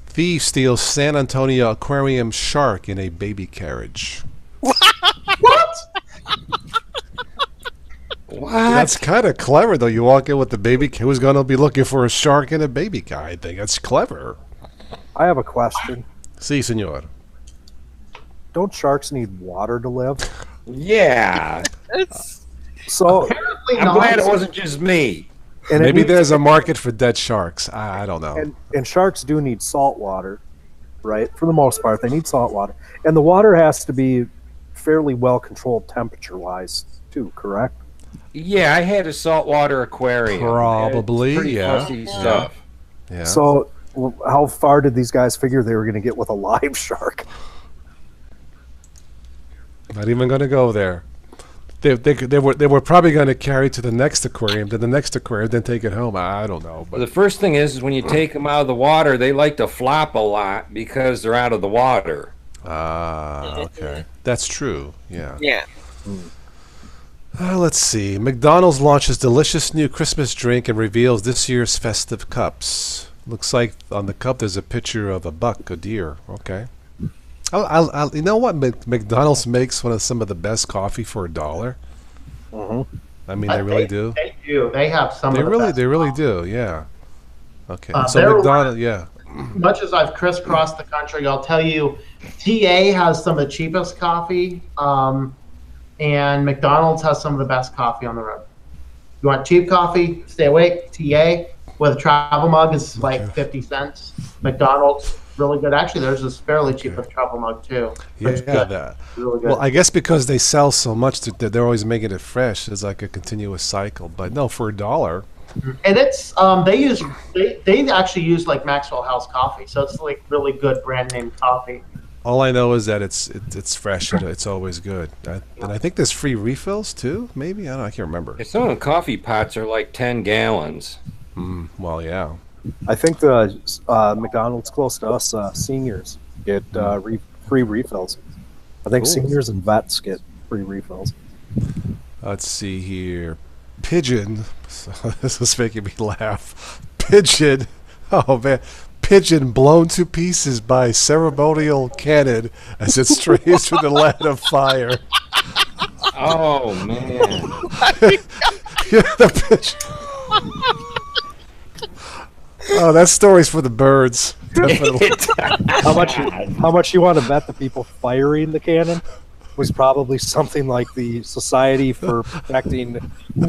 Thieves steal San Antonio aquarium shark in a baby carriage. What? What? That's kind of clever, though. You walk in with the baby. Who's going to be looking for a shark in a baby car? I think that's clever. I have a question. Si, senor. Don't sharks need water to live? Yeah. So, Apparently I'm not. glad it wasn't just me. and it Maybe needs- there's a market for dead sharks. I don't know. and sharks do need salt water, right? For the most part, they need salt water, and the water has to be fairly well controlled temperature-wise, too. Correct? Yeah, I had a saltwater aquarium. Probably, It's pretty yeah. fussy stuff. Yeah. So, how far did these guys figure they were going to get with a live shark? Not even going to go there. They were probably going to carry it to the next aquarium, then the next aquarium, then take it home. I don't know, Well, the but first thing is when you take them out of the water, they like to flop a lot because they're out of the water. Ah, okay. That's true. Yeah. Yeah. Let's see. McDonald's launches delicious new Christmas drink and reveals this year's festive cups. Looks like on the cup there's a picture of a buck, a deer. Okay. You know what? McDonald's makes some of the best coffee for $1. Mm-hmm. I mean, they really do. They do. They have some. They of the really, best they really coffee. do. Yeah. Okay. So they're McDonald's, yeah. Much as I've crisscrossed the country, I'll tell you, TA has some of the cheapest coffee, and McDonald's has some of the best coffee on the road. You want cheap coffee? Stay awake. TA with a travel mug is like 50 cents. McDonald's, really good. Actually, theirs is fairly cheap with a travel mug too. Yeah, It's good. that. Really good. Well, I guess because they sell so much that they're always making it fresh. It's like a continuous cycle. But no, for $1. And it's they actually use like Maxwell House coffee, so it's like really good brand name coffee. All I know is that it's fresh and it's always good. And I think there's free refills too. Maybe I can't remember. Some of the coffee pots are like 10 gallons. Well, yeah. I think the McDonald's close to us, seniors get free refills. I think Cool. seniors and vets get free refills. Let's see here. Pigeon. This is making me laugh. Pigeon. Oh man. Pigeon blown to pieces by ceremonial cannon as it strays through the line of fire. Oh, man. Yeah, the pigeon. Oh, that story's for the birds. Definitely. How much you want to bet the people firing the cannon was probably something like the Society for Protecting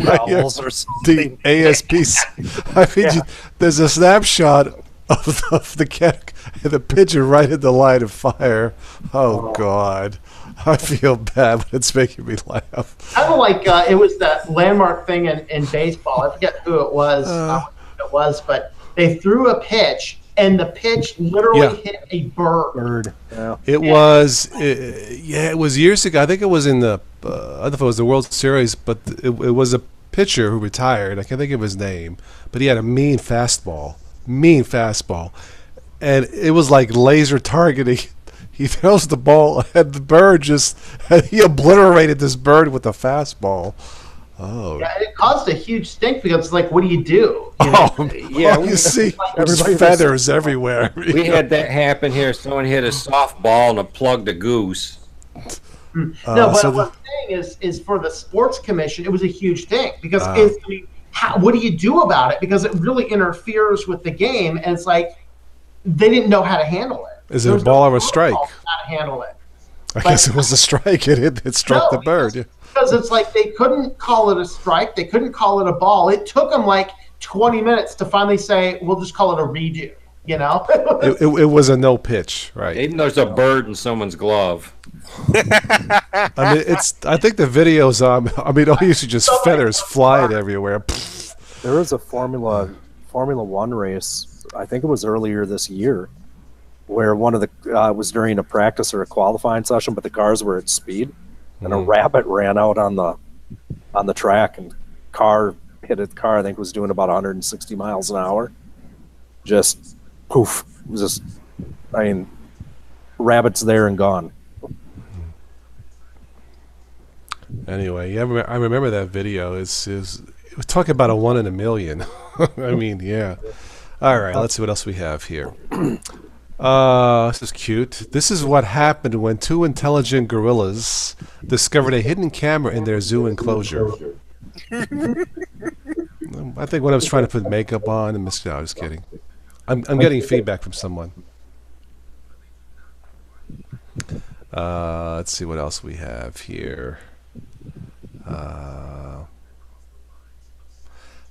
Owls or something. The ASPC. I mean, Yeah. there's a snapshot of the pigeon right in the line of fire. Oh God, I feel bad, but it's making me laugh. Kind of like it was that landmark thing in baseball. I forget who it was. But they threw a pitch, and the pitch literally Yeah. hit a bird. Bird. Yeah. It was years ago. I think it was in the I don't know if it was the World Series, but it was a pitcher who retired. I can't think of his name, but he had a mean fastball, and it was like laser targeting. He throws the ball, and the bird he obliterated this bird with a fastball. Oh, Yeah, and it caused a huge stink because it's like, what do you do? You know? Yeah, you see, Everybody just feathers everywhere. We had that happen here. Someone hit a softball and plugged a goose. No, but so what I'm saying is for the sports commission, it was a huge thing because what do you do about it? Because it really interferes with the game, and it's like they didn't know how to handle it. Is it There a was ball no or a strike? protocol for How to handle it? I guess it was a strike. It struck the bird. Because it's like they couldn't call it a strike, they couldn't call it a ball. It took them like 20 minutes to finally say, "We'll just call it a redo." You know. It was a no pitch, right? Even there's a bird in someone's glove. I mean, I think the videos. I mean, all you see just feathers flying everywhere. There was a Formula One race. I think it was earlier this year, where one of the was during a practice or a qualifying session, but the cars were at speed, and a rabbit ran out on the track, and car hit a car. I think was doing about 160 miles an hour. Just poof! Just, I mean, rabbits there and gone. Anyway, yeah, I remember that video. It was talking about a 1 in a million. I mean, yeah. All right, let's see what else we have here. This is cute. This is what happened when two intelligent gorillas discovered a hidden camera in their zoo enclosure. I think when I was trying to put makeup on and no, I was kidding. I'm getting feedback from someone. Let's see what else we have here.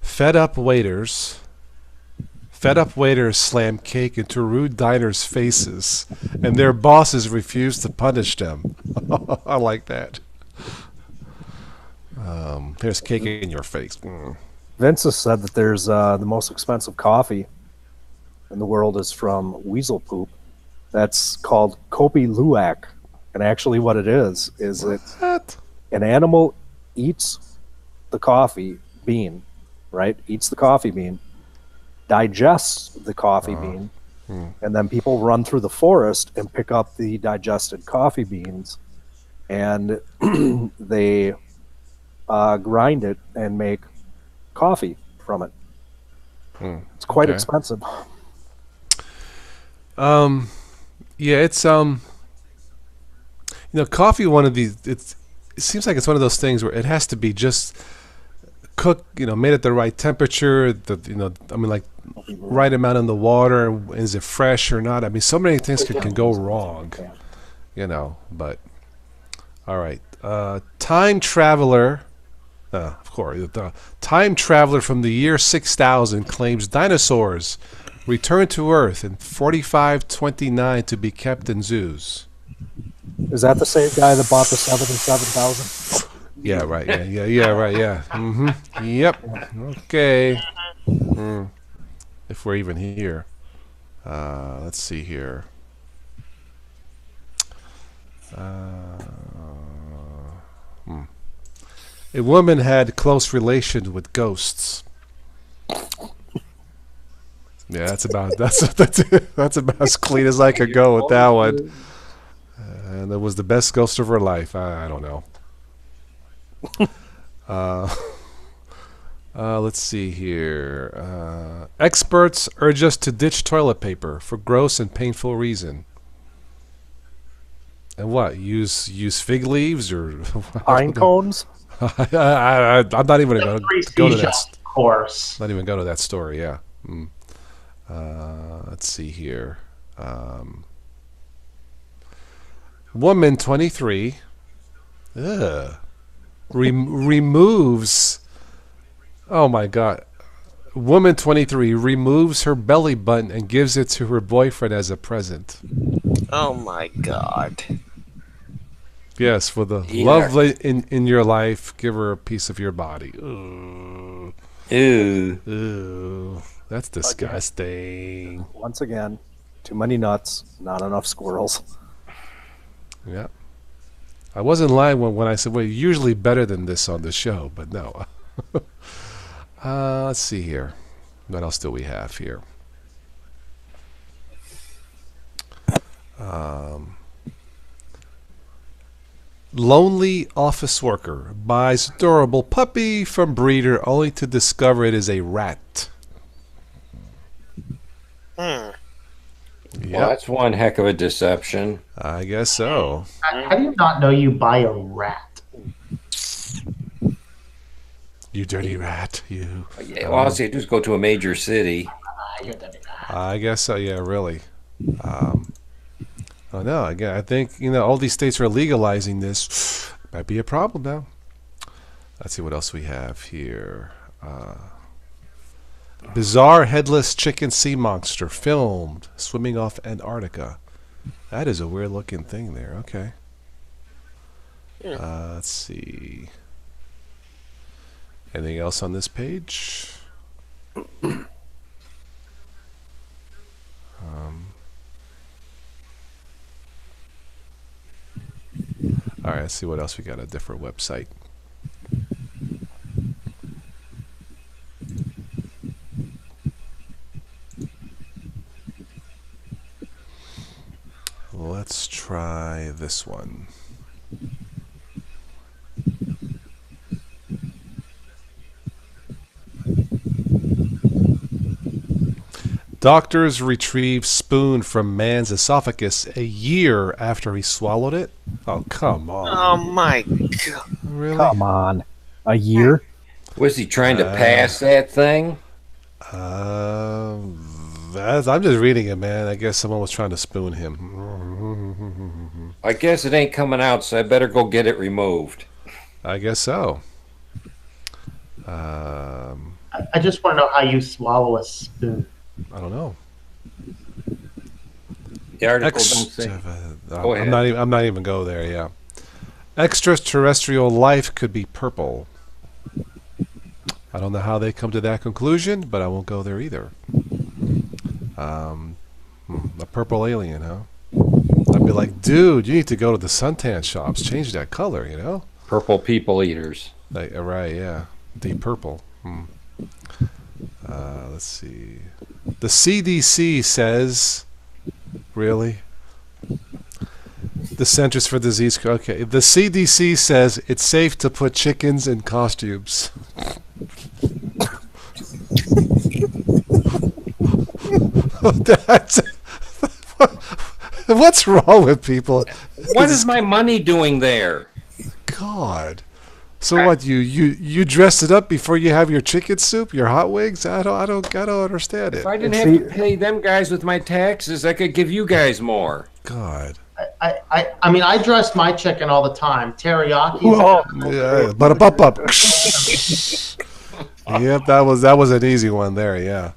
Fed up waiters slam cake into rude diners' faces, and their bosses refuse to punish them. I like that. There's cake in your face. Vince has said that there's the most expensive coffee in the world is from weasel poop. That's called Kopi Luwak, and actually, what it is it What? an animal eats the coffee bean, right? Eats the coffee bean, digests the coffee bean, And then people run through the forest and pick up the digested coffee beans, and they grind it and make coffee from it. It's quite Okay. expensive. Yeah, it's coffee. One of these. It seems like it's one of those things where it has to be just cooked. Made at the right temperature. Like right amount in the water. Is it fresh or not? I mean, so many things can go wrong. But all right. Time traveler. Of course, the time traveler from the year 6000 claims dinosaurs returned to Earth in 4529 to be kept in zoos. Is that the same guy that bought the 7 and 7,000? Yeah, right. Yeah, right. Yeah. Yep. Okay. If we're even here. Let's see here. A woman had close relations with ghosts. Yeah, that's about as clean as I could go with that one. And it was the best ghost of her life. I don't know. Let's see here. Experts urge us to ditch toilet paper for gross and painful reason. And what? Use fig leaves or Pine cones? I'm not even going to go to that. Of course. Not even go to that story. Yeah. Let's see here. Woman 23 removes. Oh my God. Woman 23 removes her belly button and gives it to her boyfriend as a present. Oh my God. Yes, for the love in your life, give her a piece of your body. Ooh. Ooh. That's disgusting. Once again, too many nuts, not enough squirrels. Yeah. I wasn't lying when I said, well, usually better than this on the show, but no. Let's see here. What else do we have here? Lonely office worker buys adorable puppy from breeder only to discover it is a rat. Well, Yep, that's one heck of a deception. I guess so. How do you not know you buy a rat? You dirty rat, you. Yeah, well, all I just go to a major city. I guess so. Yeah, really. Oh no! Again, I think all these states are legalizing this. Might be a problem now. Let's see what else we have here. Bizarre headless chicken sea monster filmed swimming off Antarctica. That is a weird looking thing there. Okay. Let's see. Anything else on this page? All right, let's see what else we got on a different website. Let's try this one. Doctors retrieve spoon from man's esophagus a year after he swallowed it. Oh, come on. Oh my God. Really? Come on. A year? Was he trying to pass that thing? I'm just reading it, man. I guess someone was trying to spoon him. I guess it ain't coming out, so I better go get it removed. I guess so. I just want to know how you swallow a spoon. I don't know. The article don't say. Go ahead. I'm not even go there. Yeah. Extraterrestrial life could be purple. I don't know how they come to that conclusion, but I won't go there either. A purple alien, huh? I'd be like, dude, you need to go to the suntan shops, change that color, Purple people eaters. Like, right, yeah, deep purple. Let's see. The CDC says, really? The Centers for Disease. Okay, the CDC says it's safe to put chickens in costumes. That's, what's wrong with people? What is my money doing there? God. So what? You dressed it up before you have your chicken soup, your hot wings? I don't understand it. If I didn't have to pay them guys with my taxes, I could give you guys more. God. I mean, I dress my chicken all the time. Teriyaki. Yeah, but up. Yep, that was an easy one there. Yeah.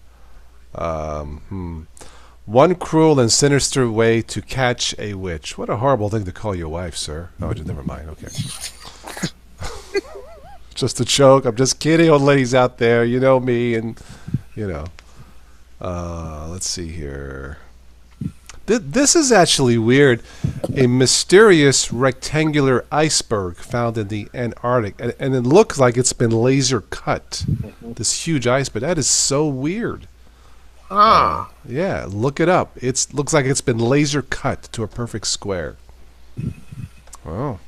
One cruel and sinister way to catch a witch. What a horrible thing to call your wife, sir. Oh, never mind. Okay. Just a joke. I'm just kidding, old ladies out there. You know me, and you know. Let's see here. This is actually weird. A mysterious rectangular iceberg found in the Antarctic, and it looks like it's been laser cut. This huge iceberg. That is so weird. Yeah, look it up. It looks like it's been laser cut to a perfect square. Wow.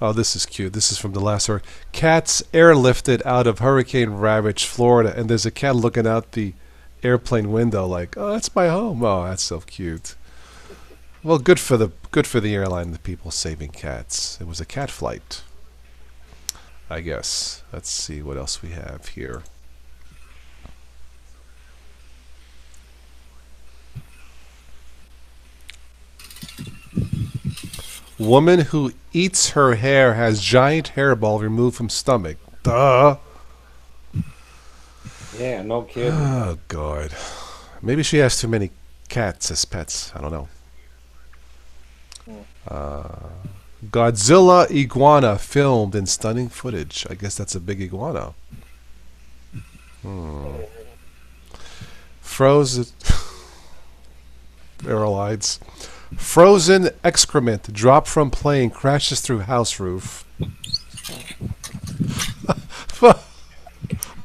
Oh, this is cute. This is from the last hurricane. Cats airlifted out of hurricane-ravaged Florida, and there's a cat looking out the airplane window like, "Oh, that's my home." Oh, that's so cute. Well, good for the airline and the people saving cats. It was a cat flight, I guess. Let's see what else we have here. Woman who eats her hair has giant hairball removed from stomach. Duh. Yeah, no kidding. Oh, God. Maybe she has too many cats as pets. I don't know. Godzilla iguana filmed in stunning footage. I guess that's a big iguana. Frozen airlines. Frozen excrement dropped from plane crashes through house roof.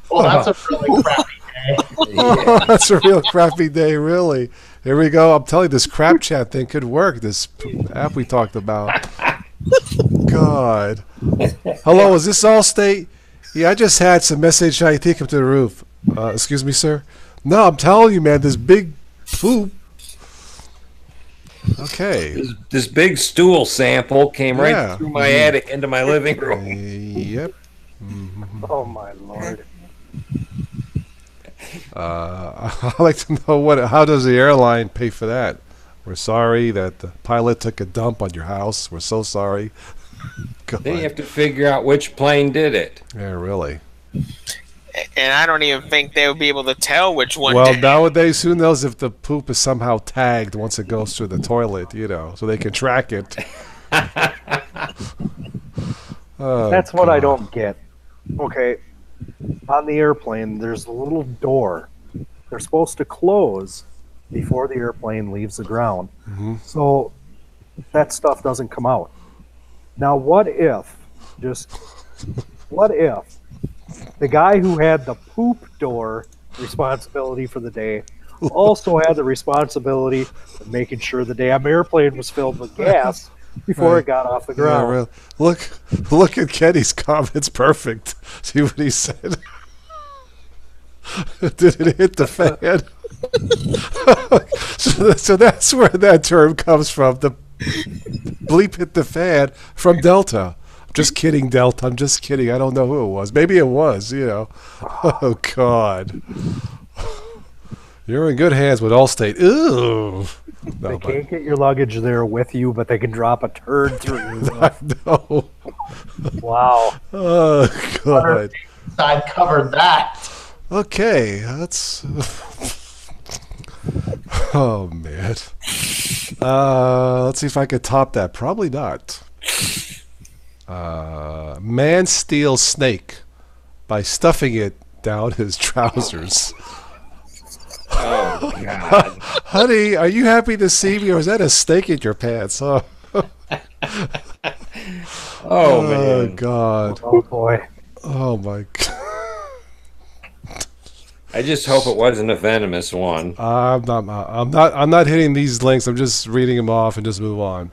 Oh, that's a really crappy day. Oh, that's a real crappy day, really. Here we go. I'm telling you, this crap chat thing could work. This app we talked about. God. Hello, is this Allstate? Yeah, I just had some SHI take him to the roof. Excuse me, sir? No, I'm telling you, man, this big poop. Okay. This big stool sample came right through my attic into my living room. Yep. Oh my Lord. I'd like to know how does the airline pay for that? We're sorry that the pilot took a dump on your house. We're so sorry. They have to figure out which plane did it. Yeah, really. And I don't even think they would be able to tell which one Well, did. nowadays, who knows if the poop is somehow tagged once it goes through the toilet, so they can track it. Oh, That's what I God. don't get. Okay, on the airplane, there's a little door. They're supposed to close before the airplane leaves the ground. So that stuff doesn't come out. Now, what if the guy who had the poop door responsibility for the day also had the responsibility of making sure the damn airplane was filled with gas before it got off the Yeah, ground? really. Look at Kenny's comments. Perfect. See what he said? Did it hit the fan? so that's where that term comes from. The bleep hit the fan from Delta. I'm just kidding, Delta. I'm just kidding. I don't know who it was. Maybe it was, Oh, God. You're in good hands with Allstate. Ooh. They can't get your luggage there with you, but they can drop a turd through you. No. Wow. Oh, God. I covered that. Okay, that's. Oh, man. Let's see if I could top that. Probably not. Man steals snake by stuffing it down his trousers. Oh, God. Honey, are you happy to see me, or is that a snake in your pants? Oh, Oh, man. God. Oh boy. Oh my god. I just hope it wasn't a venomous one. I'm not hitting these links. I'm just reading them off and just move on.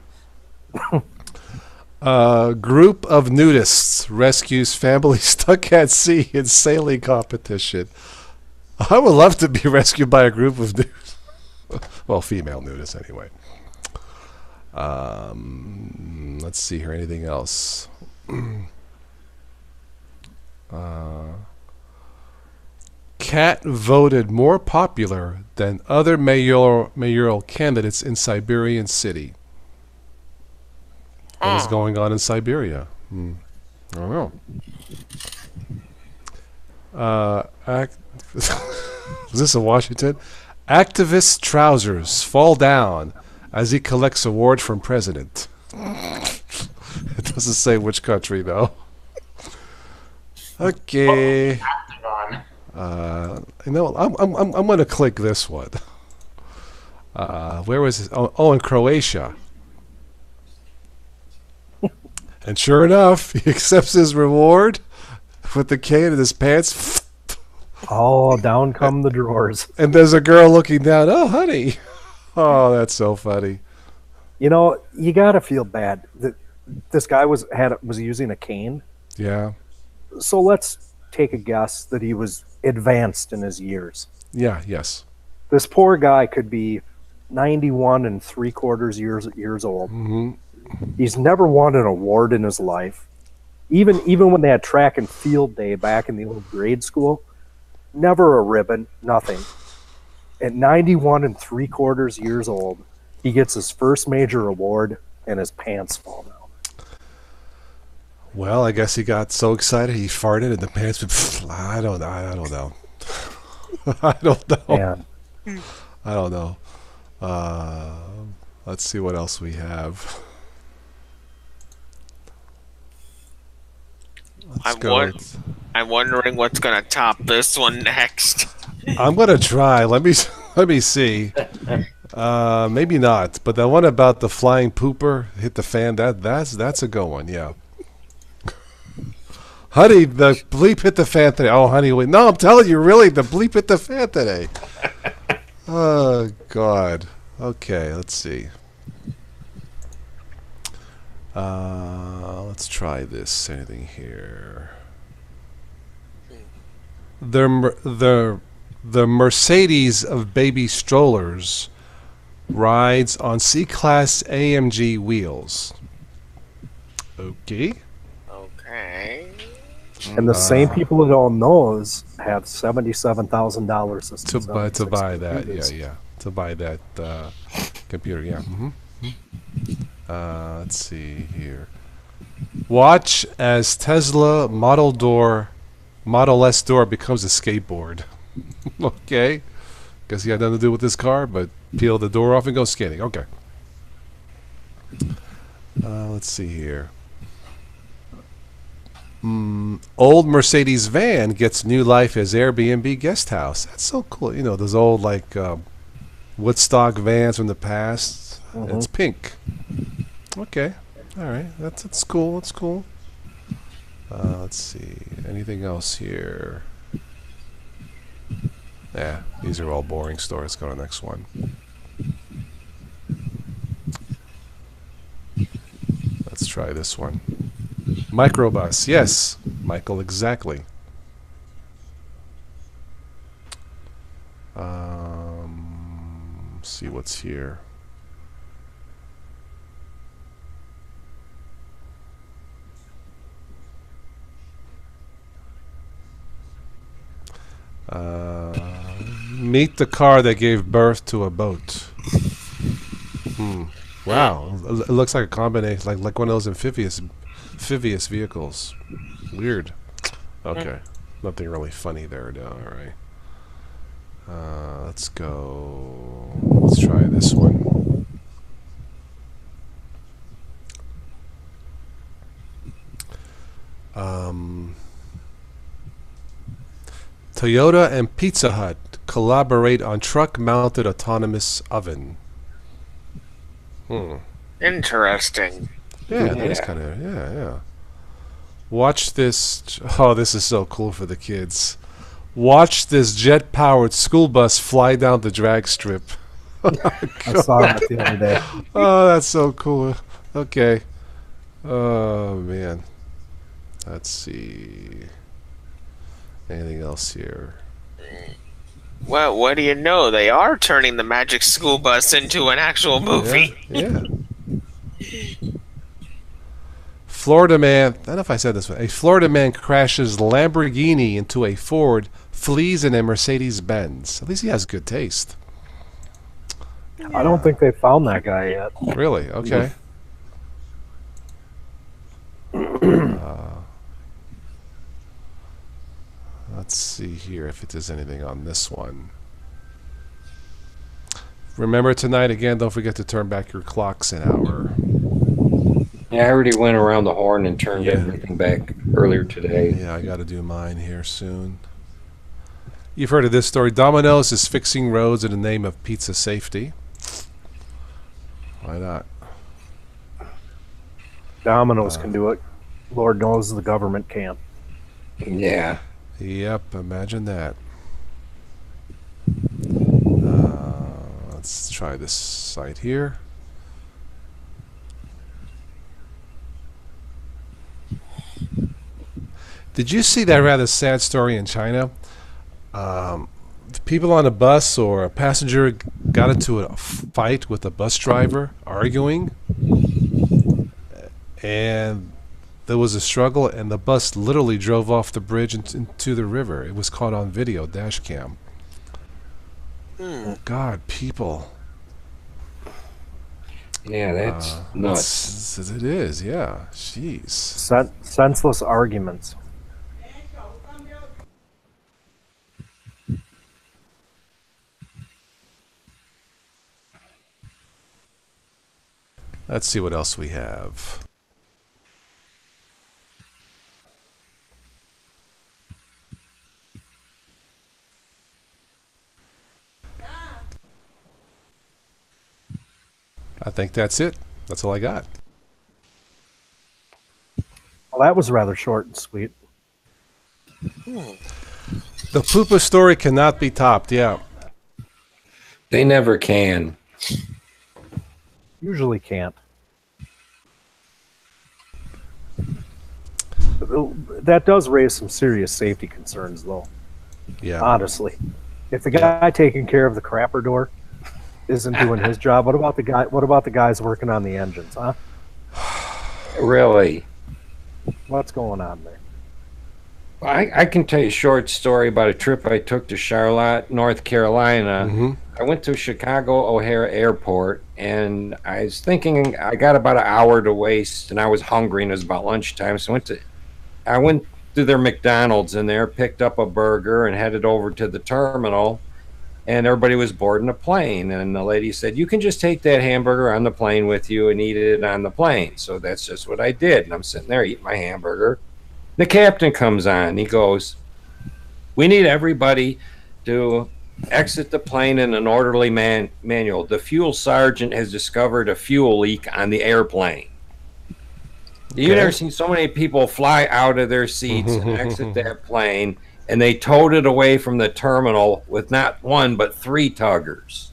Group of nudists rescues family stuck at sea in sailing competition. I would love to be rescued by a group of nudists. Well, female nudists anyway. Let's see here. Anything else? Cat voted more popular than other mayoral candidates in Siberian city. What is going on in Siberia? I don't know. Is this in Washington? Activist trousers fall down as he collects award from president. It doesn't say which country though. Okay. I'm going to click this one. Where was it? Oh, in Croatia. And sure enough, he accepts his reward with the cane in his pants. Oh, down come the drawers. And there's a girl looking down. Oh, honey. Oh, that's so funny. You know, you gotta feel bad. This guy was using a cane. Yeah. So let's take a guess that he was advanced in his years. Yeah. Yes. This poor guy could be 91 and 3/4 years old. Mm-hmm. He's never won an award in his life. Even when they had track and field day back in the old grade school, never a ribbon, nothing. At 91 and 3/4 years old, he gets his first major award and his pants fall down. Well, I guess he got so excited he farted and the pants. I don't know. I don't know. Man. I don't know. Let's see what else we have. I'm wondering what's gonna top this one next. I'm gonna try. Let me see. Maybe not. But the one about the flying pooper hit the fan. That's a good one. Yeah. Honey, the bleep hit the fan today. Oh, honey, wait. No, I'm telling you, really, the bleep hit the fan today. Oh, God. Okay, let's see. Let's try this. Anything here? The Mercedes of baby strollers rides on C-Class AMG wheels. Okay. Okay. And the same people that own those have $77,000 to buy that. Yeah. To buy that computer. Yeah. Mm-hmm. Let's see here. Watch as Tesla Model S door becomes a skateboard. Okay. Guess he had nothing to do with this car, but peel the door off and go skating. Okay. Let's see here. Old Mercedes van gets new life as Airbnb guest house. That's so cool. You know, those old like Woodstock vans from the past. Mm-hmm. It's pink. Okay. All right. That's cool. That's cool. Let's see. Anything else here? Yeah, these are all boring stories. Let's go to the next one. Let's try this one. Microbus. Yes, Michael, exactly. See what's here. Meet the car that gave birth to a boat. Wow, it looks like a combination, like one of those amphibious vehicles. Weird. Okay, nothing really funny there. No, all right. Let's go. Let's try this one. Toyota and Pizza Hut collaborate on truck-mounted autonomous oven. Interesting. Yeah, that is kind of yeah. Watch this. Oh, this is so cool for the kids. Watch this jet-powered school bus fly down the drag strip. I saw that the other day. Oh, that's so cool. Okay. Oh, man. Let's see. Anything else here? Well, what do you know? They are turning the Magic School Bus into an actual movie. Yeah. Florida man, I don't know if I said this one. A Florida man crashes Lamborghini into a Ford, flees in a Mercedes Benz. At least he has good taste. I don't think they found that guy yet. Really? Okay. Let's see here if there's anything on this one. Remember tonight, again, don't forget to turn back your clocks an hour. Yeah, I already went around the horn and turned Yeah. everything back earlier today. Yeah, I got to do mine here soon. You've heard of this story. Domino's is fixing roads in the name of pizza safety. Why not? Domino's can do it. Lord knows the government can't. Yeah. Yep, imagine that. Let's try this site here. Did you see that rather sad story in China? People on a bus or a passenger got into a fight with a bus driver, arguing, and there was a struggle, and the bus literally drove off the bridge into the river. It was caught on video, dash cam. God, people. Yeah, that's nuts. It is, yeah. Jeez. Senseless arguments. Let's see what else we have. I think that's it. That's all I got. Well, that was rather short and sweet. The Poopa story cannot be topped, yeah. They never can. Usually can't. That does raise some serious safety concerns, though. Yeah. Honestly, if the guy taking care of the crapper door isn't doing his job, what about the guy? What about the guys working on the engines? Huh? Really? What's going on there? I can tell you a short story about a trip I took to Charlotte, North Carolina. Mm-hmm. I went to Chicago O'Hare Airport, and I was thinking I got about an hour to waste, and I was hungry, and it was about lunchtime. So I went to their McDonald's in there, picked up a burger, and headed over to the terminal. And everybody was boarding a plane, and the lady said, "You can just take that hamburger on the plane with you and eat it on the plane." So that's just what I did, and I'm sitting there eating my hamburger. The captain comes on. He goes, "We need everybody to exit the plane in an orderly manual. The fuel sergeant has discovered a fuel leak on the airplane." You've never seen so many people fly out of their seats and exit that plane, and they towed it away from the terminal with not one but 3 tuggers.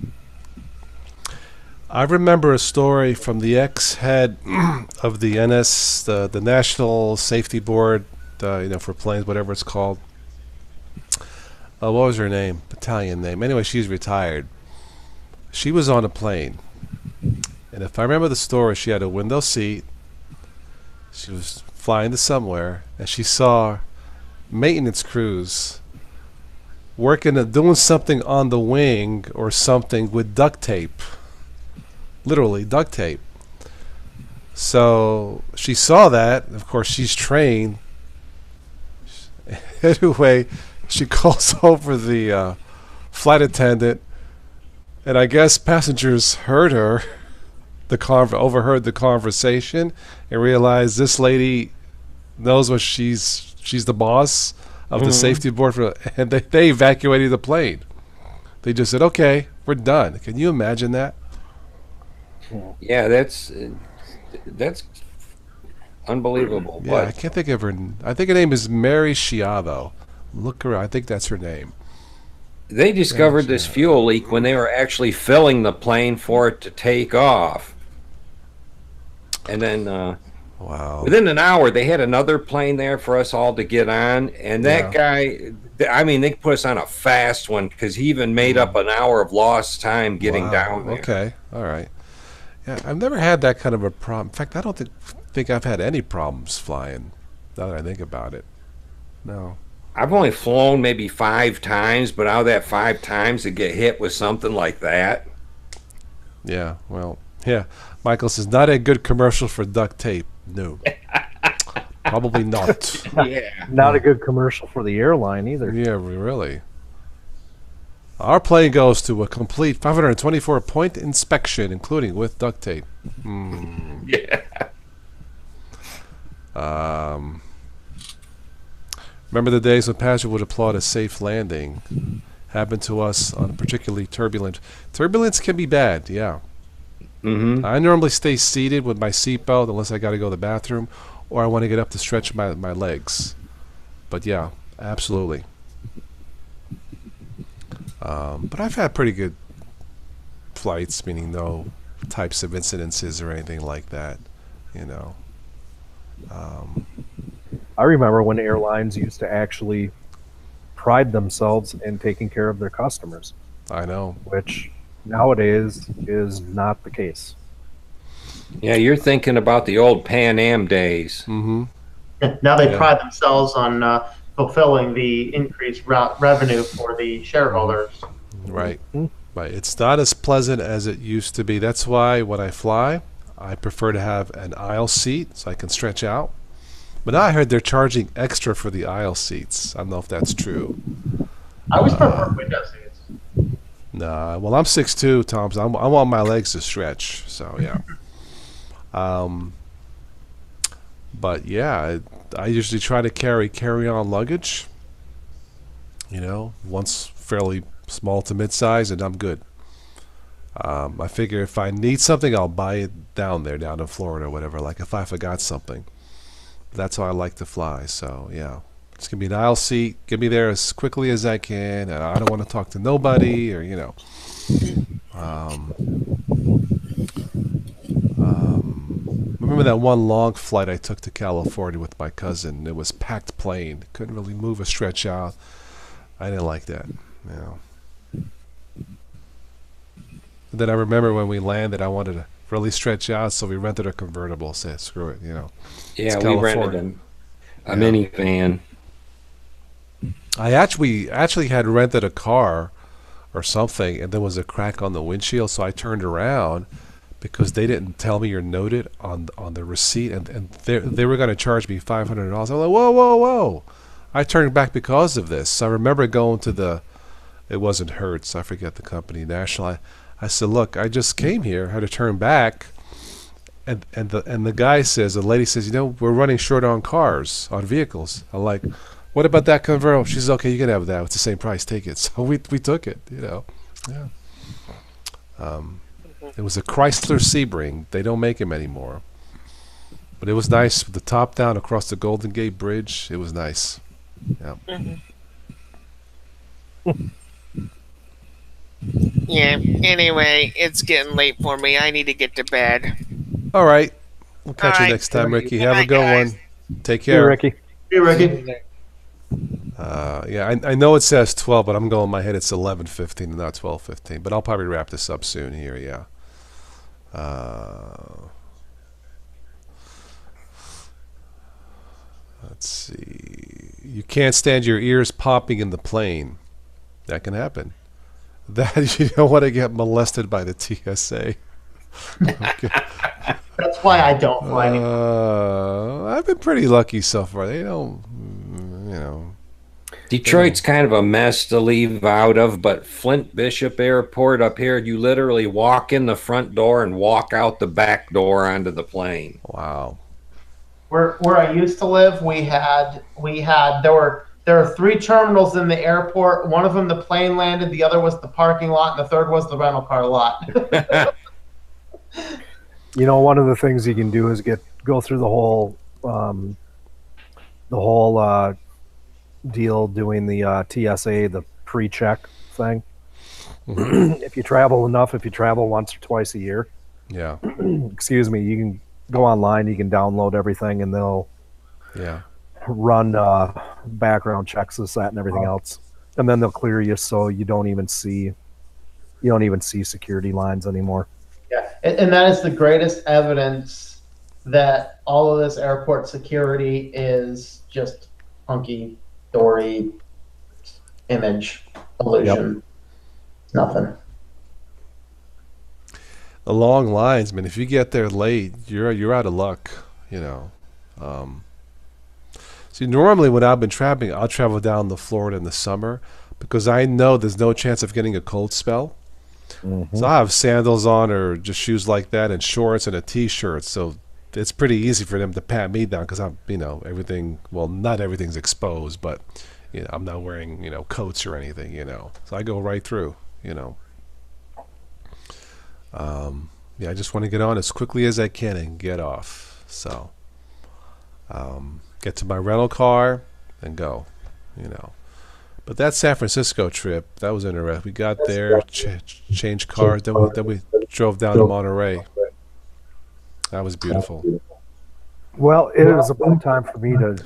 I remember a story from the ex-head of the NS, the National Safety Board, for planes, whatever it's called. What was her name? Battalion name. Anyway, she's retired. She was on a plane, and if I remember the story, she had a window seat. She was flying to somewhere, and she saw maintenance crews doing something on the wing or something with duct tape. Literally duct tape. So she saw that. Of course, she's trained. Anyway, she calls over the flight attendant, and I guess passengers heard her, overheard the conversation, and realized this lady knows what she's the boss of the safety board, and they evacuated the plane. They just said, "Okay, we're done." Can you imagine that? Yeah, that's Unbelievable. Yeah, I But can't think of her. I think her name is Mary Schiavo. Look her. I think that's her name. they discovered this fuel leak when they were actually filling the plane for it to take off. And then Wow. within an hour, they had another plane there for us all to get on. And that guy, I mean, they put us on a fast one because he even made up an hour of lost time getting down there. Okay. All right. Yeah, I've never had that kind of a problem. In fact, I don't think I've had any problems flying. Now that I think about it, no. I've only flown maybe 5 times, but out of that 5 times to get hit with something like that. Yeah. Well. Yeah. Michael says not a good commercial for duct tape. No. Probably not. Yeah. Not a good commercial for the airline either. Yeah. Really. Our plane goes to a complete 524-point inspection, including with duct tape. Yeah. Remember the days when passengers would applaud a safe landing? Happened to us on a particularly turbulent. Turbulence can be bad, yeah. Mm-hmm. I normally stay seated with my seatbelt unless I got to go to the bathroom or I want to get up to stretch my legs. But yeah, absolutely. But I've had pretty good flights, meaning no types of incidences or anything like that, you know. I remember when airlines used to actually pride themselves in taking care of their customers, I know. which nowadays is not the case. Yeah, you're thinking about the old Pan Am days. Mm-hmm. Now they Yeah. pride themselves on fulfilling the increased revenue for the shareholders. Right. Hmm. Right. It's not as pleasant as it used to be. That's why when I fly, I prefer to have an aisle seat so I can stretch out. But now I heard they're charging extra for the aisle seats. I don't know if that's true. I always prefer window seats. Nah. Well, I'm 6'2", Tom, so I want my legs to stretch. So yeah. But yeah, I usually try to carry-on luggage. You know, once fairly small to mid-size, and I'm good. I figure if I need something, I'll buy it down in Florida or whatever. Like if I forgot something, that's how I like to fly. So yeah, it's gonna be an aisle seat. Get me there as quickly as I can, and I don't want to talk to nobody, or you know. Remember that one long flight I took to California with my cousin? It was packed plane. Couldn't really move or stretch out. I didn't like that. You know. Then I remember when we landed, I wanted to really stretch out, so we rented a convertible. Said, screw it, you know. Yeah, It's we California. rented a minivan. I actually had rented a car or something, and there was a crack on the windshield, so I turned around because they didn't tell me or note it on the receipt, and they were going to charge me $500. I was like, whoa! I turned back because of this. I remember going to it wasn't Hertz, I forget the company, National. I said, look, I just came here, had to turn back, and the guy says, the lady says, you know, we're running short on cars, on vehicles. I'm like, what about that convertible? She says, okay, you can have that. It's the same price. Take it. So we took it. You know, yeah. It was a Chrysler Sebring. They don't make them anymore. But it was nice with the top down across the Golden Gate Bridge. It was nice. Yeah. Yeah. Anyway, it's getting late for me. I need to get to bed. All right. We'll catch All you right. next time, Ricky. Good Have a night, good guys. one. Take Hey, care. Ricky. Hey, Ricky. Yeah, I know it says 12, but I'm going in my head. It's 11:15 and not 12:15. But I'll probably wrap this up soon here. Yeah. Let's see. You can't stand your ears popping in the plane. That can happen. That you don't want to get molested by the TSA. Okay. That's why I don't fly anymore. I've been pretty lucky so far. They don't, you know. Detroit's kind of a mess to leave out of, but Flint Bishop Airport up here, you literally walk in the front door and walk out the back door onto the plane. Wow. Where I used to live, there were 3 terminals in the airport. One of them the plane landed, the other was the parking lot, and the third was the rental car lot. You know, one of the things you can do is go through the whole the whole deal doing the TSA, the pre-check thing. If you travel enough, if you travel once or twice a year, Yeah. excuse me, you can go online, you can download everything, and they'll Yeah. run background checks, this, that, and everything else, and then they'll clear you, so you don't even see security lines anymore. Yeah, and that is the greatest evidence that all of this airport security is just hunky dory image illusion. Nothing. The long lines, man. If you get there late, you're out of luck. You know. See, normally when I've been traveling, I'll travel down to Florida in the summer because I know there's no chance of getting a cold spell. So I have sandals on or just shoes like that and shorts and a t-shirt. So it's pretty easy for them to pat me down because I'm, everything. Well, not everything's exposed, but I'm not wearing coats or anything. So I go right through. Yeah, I just want to get on as quickly as I can and get off. So get to my rental car and go. But that San Francisco trip, that was interesting. We got there, changed cars, then we drove down to Monterey. That was beautiful. Well, it is about time for me to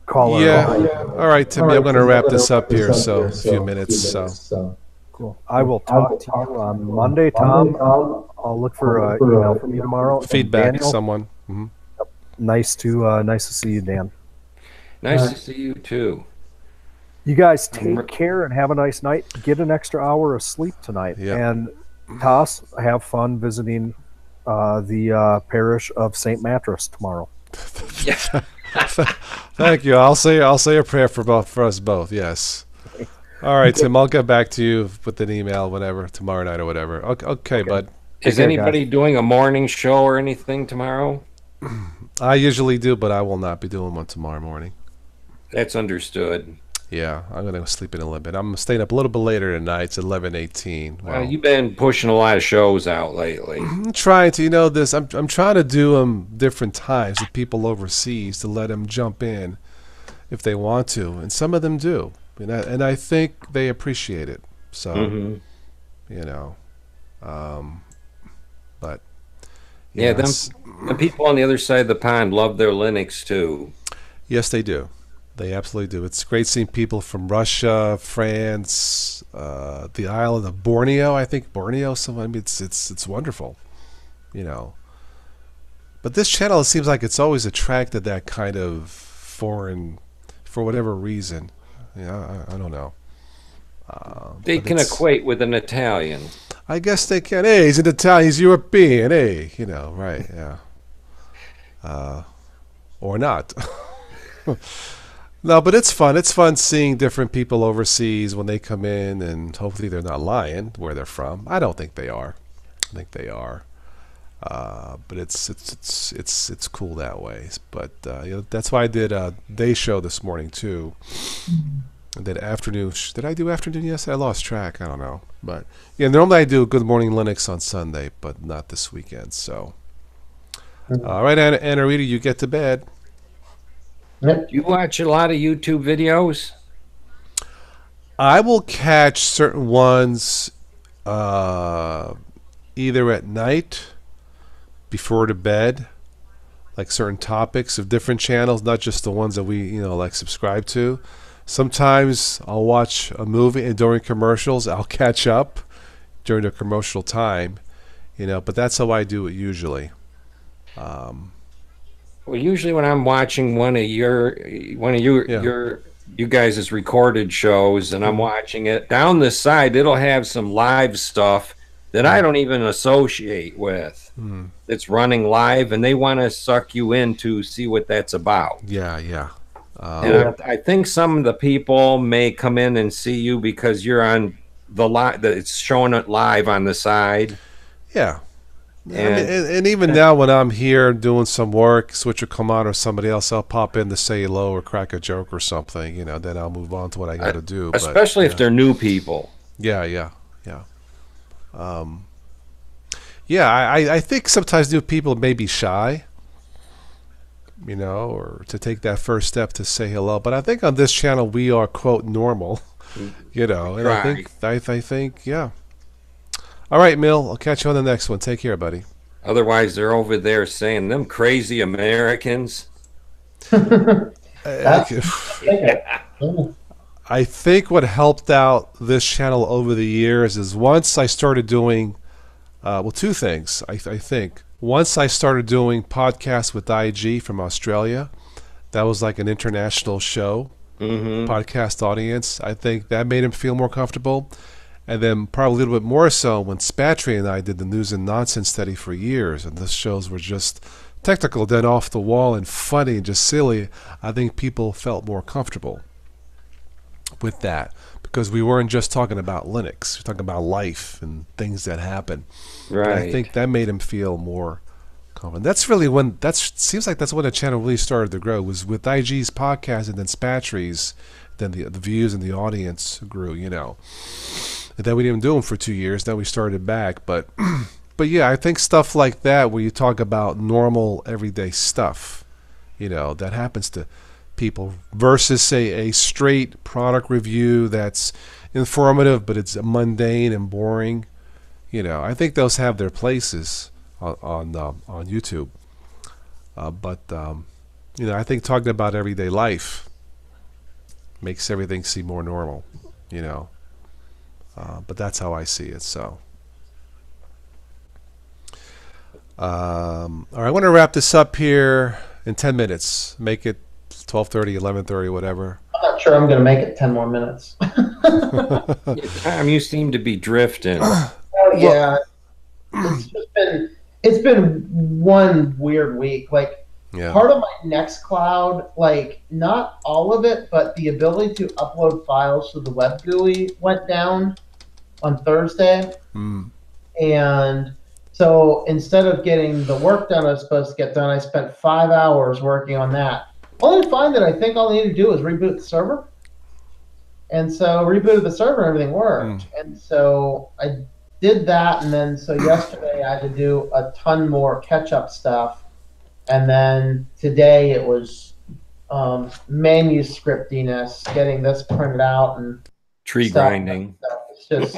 call All right, Timmy, I'm going to wrap this up here, so a few minutes. So cool. I will talk to you on Monday, Tom. I'll look for an email from you tomorrow. Feedback, Daniel, someone. Mm-hmm. Nice to see you, Dan. Nice to see you too. You guys take care and have a nice night. Get an extra hour of sleep tonight. Yep. And Toss, have fun visiting the parish of St. Mattress tomorrow. Thank you. I'll say a prayer for us both. Yes. All right, Tim. I'll get back to you with an email, whenever, tomorrow night or whatever. Okay, bud. Is anybody doing a morning show or anything tomorrow? I usually do, but I will not be doing one tomorrow morning. That's understood. Yeah, I'm going to sleep in a little bit. I'm staying up a little bit later tonight. It's 11:18. Well, you've been pushing a lot of shows out lately. I'm trying to, this. I'm trying to do them different times with people overseas to let them jump in if they want to, and some of them do, and I think they appreciate it. So, but yeah, the people on the other side of the pond love their Linux too. Yes, they do. They absolutely do. It's great seeing people from Russia, France, the island of Borneo. I think Borneo. It's wonderful, But this channel, it seems like it's always attracted that kind of foreign, for whatever reason. I don't know. They can equate with an Italian. I guess they can. Hey, he's an Italian. He's European. Hey, right? Yeah. Or not. No, but it's fun. It's fun seeing different people overseas when they come in, and hopefully they're not lying where they're from. I don't think they are. I think they are. But it's cool that way. But that's why I did a day show this morning too. I did afternoon. Did I do afternoon yesterday? I lost track. I don't know. But yeah, normally I do Good Morning Linux on Sunday, but not this weekend. So, all right, Anna Rita, you get to bed. You watch a lot of YouTube videos? I will catch certain ones either at night before to bed, like certain topics of different channels, not just the ones that we like subscribe to. Sometimes I'll watch a movie and during commercials I'll catch up during the commercial time, but that's how I do it usually. Well, usually when I'm watching one of you guys' recorded shows and I'm watching it, down the side it'll have some live stuff that I don't even associate with. It's running live, and they want to suck you in to see what that's about. Yeah. And I think some of the people may come in and see you because you're on the live. It's showing it live on the side. Yeah. And even now when I'm here doing some work, Switch will come on or somebody else, I'll pop in to say hello or crack a joke or something, then I'll move on to what I got to do. Especially if they're new people. Yeah. I think sometimes new people may be shy, you know, or to take that first step to say hello. But I think on this channel we are, quote, normal, you know, and Right. I think, yeah. All right, Mill, I'll catch you on the next one. Take care, buddy. Otherwise, they're over there saying them crazy Americans. I think what helped out this channel over the years is once I started doing, well, two things. I think once I started doing podcasts with IG from Australia, that was like an international show, podcast audience. I think that made him feel more comfortable. And then probably a little bit more so when Spatry and I did the News and Nonsense study for years, and the shows were just technical, then off the wall and funny and just silly. I think people felt more comfortable with that because we weren't just talking about Linux. We're talking about life and things that happen. Right. And I think that made him feel more confident. That's really when seems like that's when the channel really started to grow, was with IG's podcast and then Spatry's, then the views and the audience grew, you know. And then we didn't do them for 2 years. Then we started back, but yeah, I think stuff like that where you talk about normal everyday stuff, you know, that happens to people versus say a straight product review that's informative but it's mundane and boring, you know. I think those have their places on YouTube, but you know, I think talking about everyday life makes everything seem more normal, you know. But that's how I see it. So, all right, I want to wrap this up here in 10 minutes. Make it 12:30, 11:30, whatever. I'm not sure I'm going to make it 10 more minutes. Tom, you seem to be drifting. Oh, yeah, it's been one weird week. Like, Yeah. part of my Nextcloud, like not all of it, but the ability to upload files to the web GUI went down on Thursday. And so instead of getting the work done I was supposed to get done, I spent 5 hours working on that. Only to find that I think all I need to do is reboot the server. And so rebooted the server and everything worked. And so I did that, and then so yesterday I had to do a ton more catch-up stuff. And then today it was manuscriptiness, getting this printed out and Tree stuff. grinding. It's just,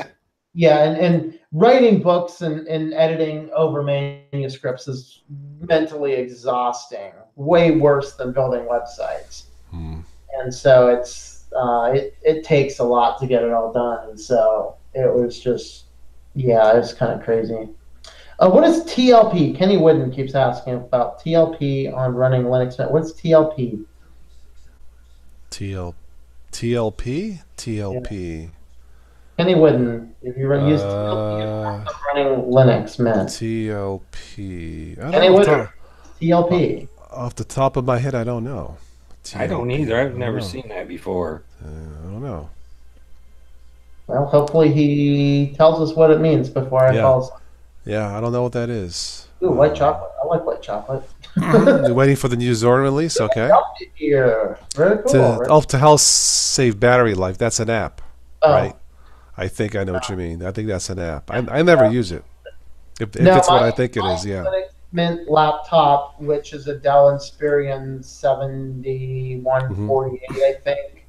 yeah, and writing books and editing over manuscripts is mentally exhausting, way worse than building websites. And so it takes a lot to get it all done. And so it was just, yeah, it's kind of crazy. What is TLP? Kenny Wooden keeps asking about TLP on running Linux. What's TLP? TLP? TLP. Kenny Wooden, if you use TLP running Linux, man. TLP. Kenny Wooden, TLP. Off the top of my head, I don't know. I don't either. I've never seen that before. I don't know. Well, hopefully he tells us what it means before I fall asleep. Yeah, I don't know what that is. Ooh, white chocolate. I like white chocolate. You're waiting for the new Zorn release? Okay. Here. Very cool. To help save battery life. That's an app, Oh. right? I think I know what you mean. I think that's an app. I never use it. If it's what I think it is, yeah. Linux Mint laptop, which is a Dell Inspiron 7148, I think.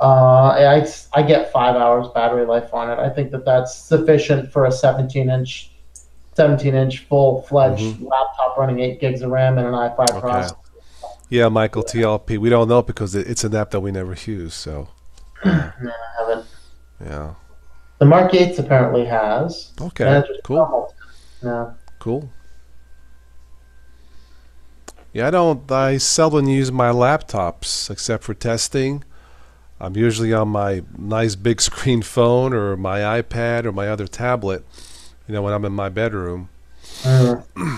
I get 5 hours battery life on it. I think that's sufficient for a 17-inch full-fledged laptop running 8 gigs of RAM and an i5 processor. Yeah, Michael, TLP. We don't know because it's an app that we never use. So. No, I haven't. Yeah. The Mark Gates apparently has. Okay. Cool. No. Cool. Yeah, I seldom use my laptops except for testing. I'm usually on my nice big screen phone or my iPad or my other tablet, you know, when I'm in my bedroom.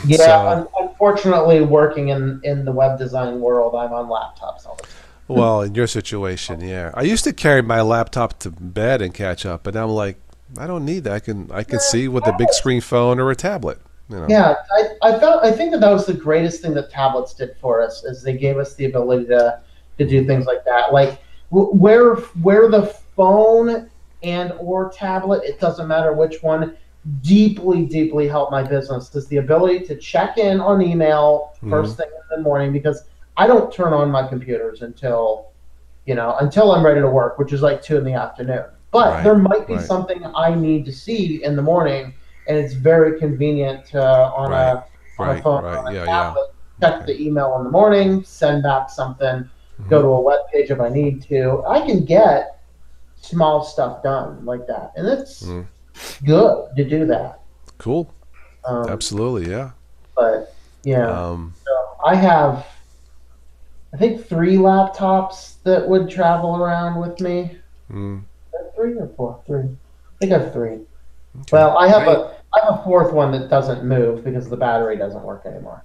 Yeah, unfortunately, working in the web design world, I'm on laptops all the time. Well, in your situation, yeah. I used to carry my laptop to bed and catch up, but I'm like, I don't need that. I can see with a big screen phone or a tablet. You know. Yeah, I think that was the greatest thing that tablets did for us, is they gave us the ability to do things like that. Like where the phone and or tablet, it doesn't matter which one, deeply helped my business is the ability to check in on email first thing in the morning, because I don't turn on my computers until I'm ready to work, which is like 2 in the afternoon. But Right, there might be right. something I need to see in the morning, and it's very convenient on Right, on a right, phone or right. on a Yeah, yeah. tablet. Check Okay. the email in the morning, send back something, go Mhm. to a web page if I need to. I can get small stuff done like that, and it's Mm. good to do that. Cool. Um, Absolutely, yeah. but yeah, Um, I have I think 3 laptops that would travel around with me. mm, 3 or 4? 3. I think I have 3. okay. Well, I I have a fourth one that doesn't move because the battery doesn't work anymore.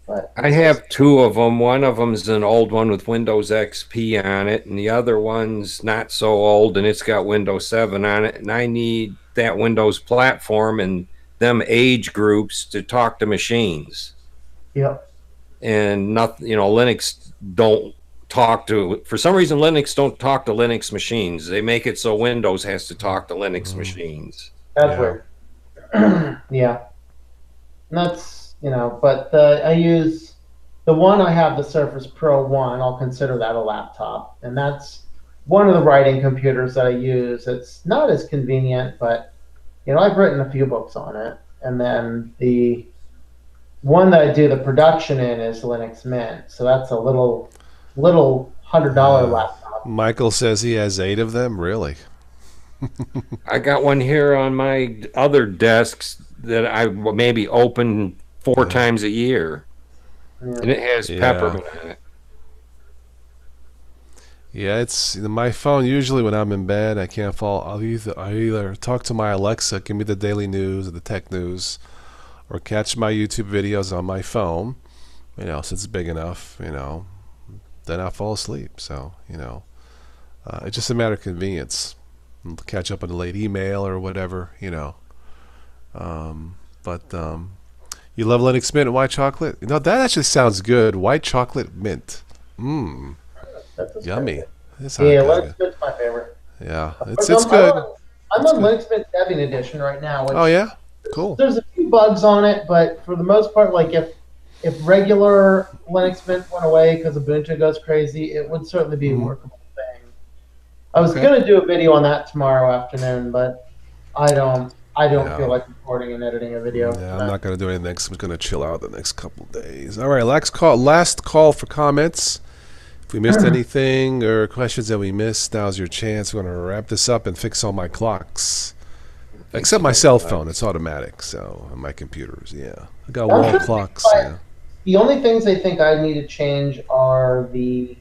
But I it's just have two of them. One of them's an old one with Windows XP on it, and the other one's not so old, and it's got Windows 7 on it. And I need that Windows platform and them age groups to talk to machines. yep. And nothing, Linux don't talk to. For some reason, Linux don't talk to Linux machines. They make it so Windows has to talk to Linux Mm, machines. That's yeah. weird. Yeah. And that's but I use the one I have, the Surface Pro 1. I'll consider that a laptop, and that's one of the writing computers that I use. It's not as convenient, but I've written a few books on it. And then the one that I do the production in is Linux Mint, so that's a little $100 Uh, laptop. Michael says he has 8 of them. Really? I got one here on my other desks that I maybe open 4 times a year, and Yeah. it has Yeah. Peppermint on it. Yeah, it's my phone. Usually, when I'm in bed, I can't fall. I either talk to my Alexa, give me the daily news or the tech news, or catch my YouTube videos on my phone. Since it's big enough, then I fall asleep. So, it's just a matter of convenience. I'll catch up on a late email or whatever. But you love Linux Mint and white chocolate? That actually sounds good. White chocolate mint. Mmm, That's just yummy. crazy. It's Yeah, good. Linux Mint's my favorite. Yeah, Of it's course, it's good. I'm It's on good. Linux Mint Debian Edition right now, Oh which yeah, cool. there's a few bugs on it, but for the most part, like if regular Linux Mint went away because Ubuntu goes crazy, it would certainly be a Mhm. workable thing. I was Okay. gonna do a video on that tomorrow afternoon, but I don't Yeah. feel like recording and editing a video. Yeah, I'm not gonna do anything next. I'm gonna chill out the next couple days. All right, last call for comments. If we missed anything or questions that we missed, now's your chance. We're gonna wrap this up and fix all my clocks, except my cell phone. It's automatic. So and my computers, yeah, I got wall clocks. Yeah. The only things I think I need to change are the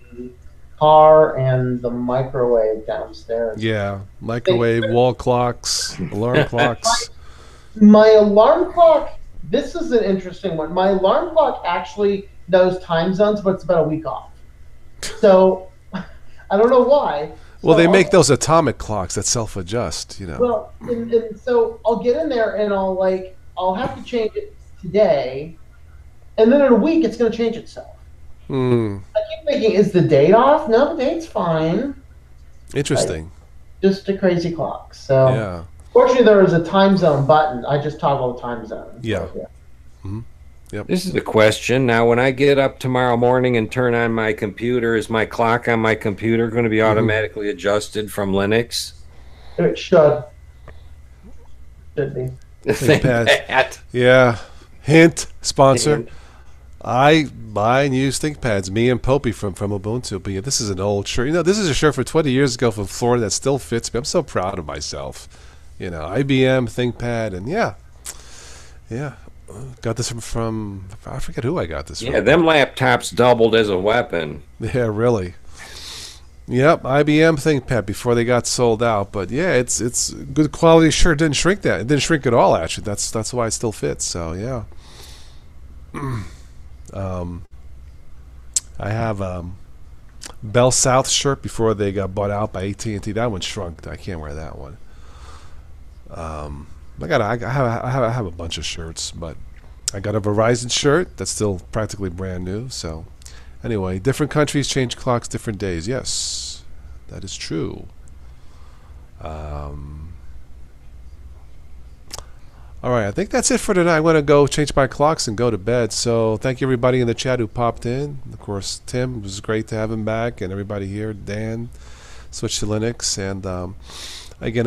car and the microwave downstairs. Yeah, microwave, wall clocks, alarm clocks. My alarm clock, this is an interesting one. My alarm clock actually knows time zones, but it's about a week off. So I don't know why. Well, So they I'll- make those atomic clocks that self-adjust. Well, and so I'll get in there and I'll have to change it today, and then in a week it's going to change itself. Hmm. I keep thinking, is the date off? No, the date's fine. Interesting. Just a crazy clock. So Yeah. fortunately, there is a time zone button. I just toggle the time zone. Yeah. This is the question. Now, when I get up tomorrow morning and turn on my computer, is my clock on my computer going to be automatically adjusted from Linux? It should. Should be. ThinkPad. Yeah. Hint sponsor. And I buy and use ThinkPads. Me and Popey from Ubuntu. But yeah, this is an old shirt. This is a shirt from 20 years ago from Florida that still fits me. I'm so proud of myself. IBM ThinkPad, and yeah. Got this from I forget who I got this Yeah, from. them laptops doubled as a weapon. Yeah, really. Yep, IBM ThinkPad before they got sold out. But yeah, it's good quality shirt. Didn't shrink that. It didn't shrink at all. Actually, that's why it still fits. So yeah. I have Bell South shirt before they got bought out by AT&T. That one shrunk. I can't wear that one. I have a bunch of shirts, but I got a Verizon shirt that's still practically brand new. So anyway, different countries change clocks different days. Yes, that is true. All right, I think that's it for tonight. I'm going to go change my clocks and go to bed. So thank you everybody in the chat who popped in. Of course, Tim, it was great to have him back, and everybody here, Dan, Switch to Linux, and again,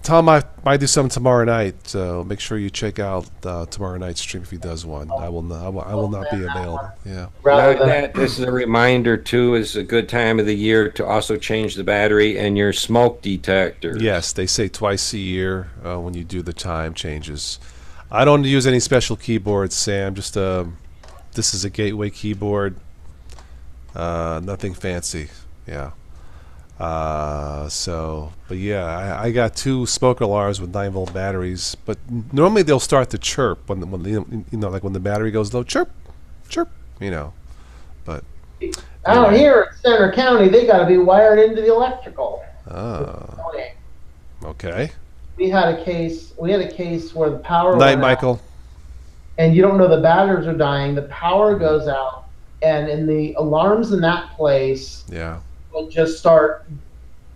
Tom might do something tomorrow night. So make sure you check out tomorrow night's stream if he does one. I will not be available. Yeah. Note that this is a reminder too. Is a good time of the year to also change the battery and your smoke detector. Yes, they say twice a year when you do the time changes. I don't use any special keyboards, Sam. Just this is a gateway keyboard. Nothing fancy. Yeah. But yeah, I got 2 smoke alarms with 9-volt batteries, but normally they'll start to chirp when like when the battery goes low, chirp, chirp, but out here in Center County, they got to be wired into the electrical. Okay. We had a case where the power Night, went Michael. out, and you don't know the batteries are dying. The power goes out, and in the alarms in that place, Yeah. would just start,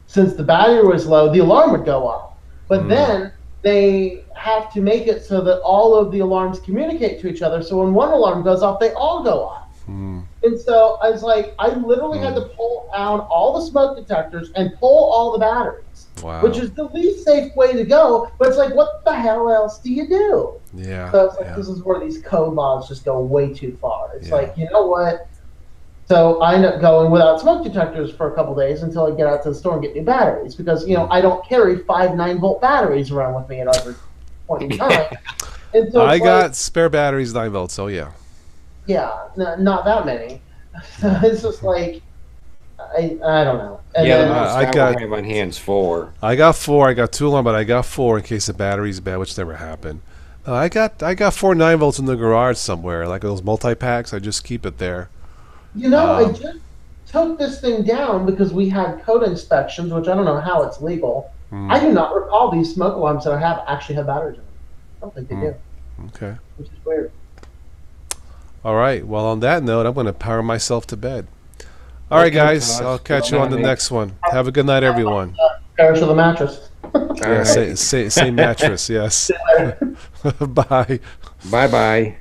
since the battery was low, the alarm would go off. But then they have to make it so that all of the alarms communicate to each other. So when one alarm goes off, they all go off. And so I was like, I literally had to pull out all the smoke detectors and pull all the batteries. Wow. Which is the least safe way to go. But it's like, what the hell else do you do? Yeah. So it's like, this is where these code laws just go way too far. It's Yeah. like, you know what? So I end up going without smoke detectors for a couple days until I get out to the store and get new batteries, because I don't carry 5 9-volt batteries around with me at every point in time. And so I got spare batteries, 9 volts. So yeah. not that many. It's just like I don't know. And Yeah, then, I got- I have on hands 4. I got 4. I got 2 alarm, but I got 4 in case the battery's bad, which never happened. I got 4 9 volts in the garage somewhere, like those multi packs. I just keep it there. I just took this thing down because we had code inspections, which I don't know how it's legal. I do not recall these smoke alarms that I have actually have batteries in them. I don't think they do, Okay. which is weird. All right. Well, on that note, I'm going to power myself to bed. All right, guys. I'll catch you on the next one. Have a good night, everyone. Perish of the mattress. Yeah, same mattress. Yes. Bye. Bye-bye.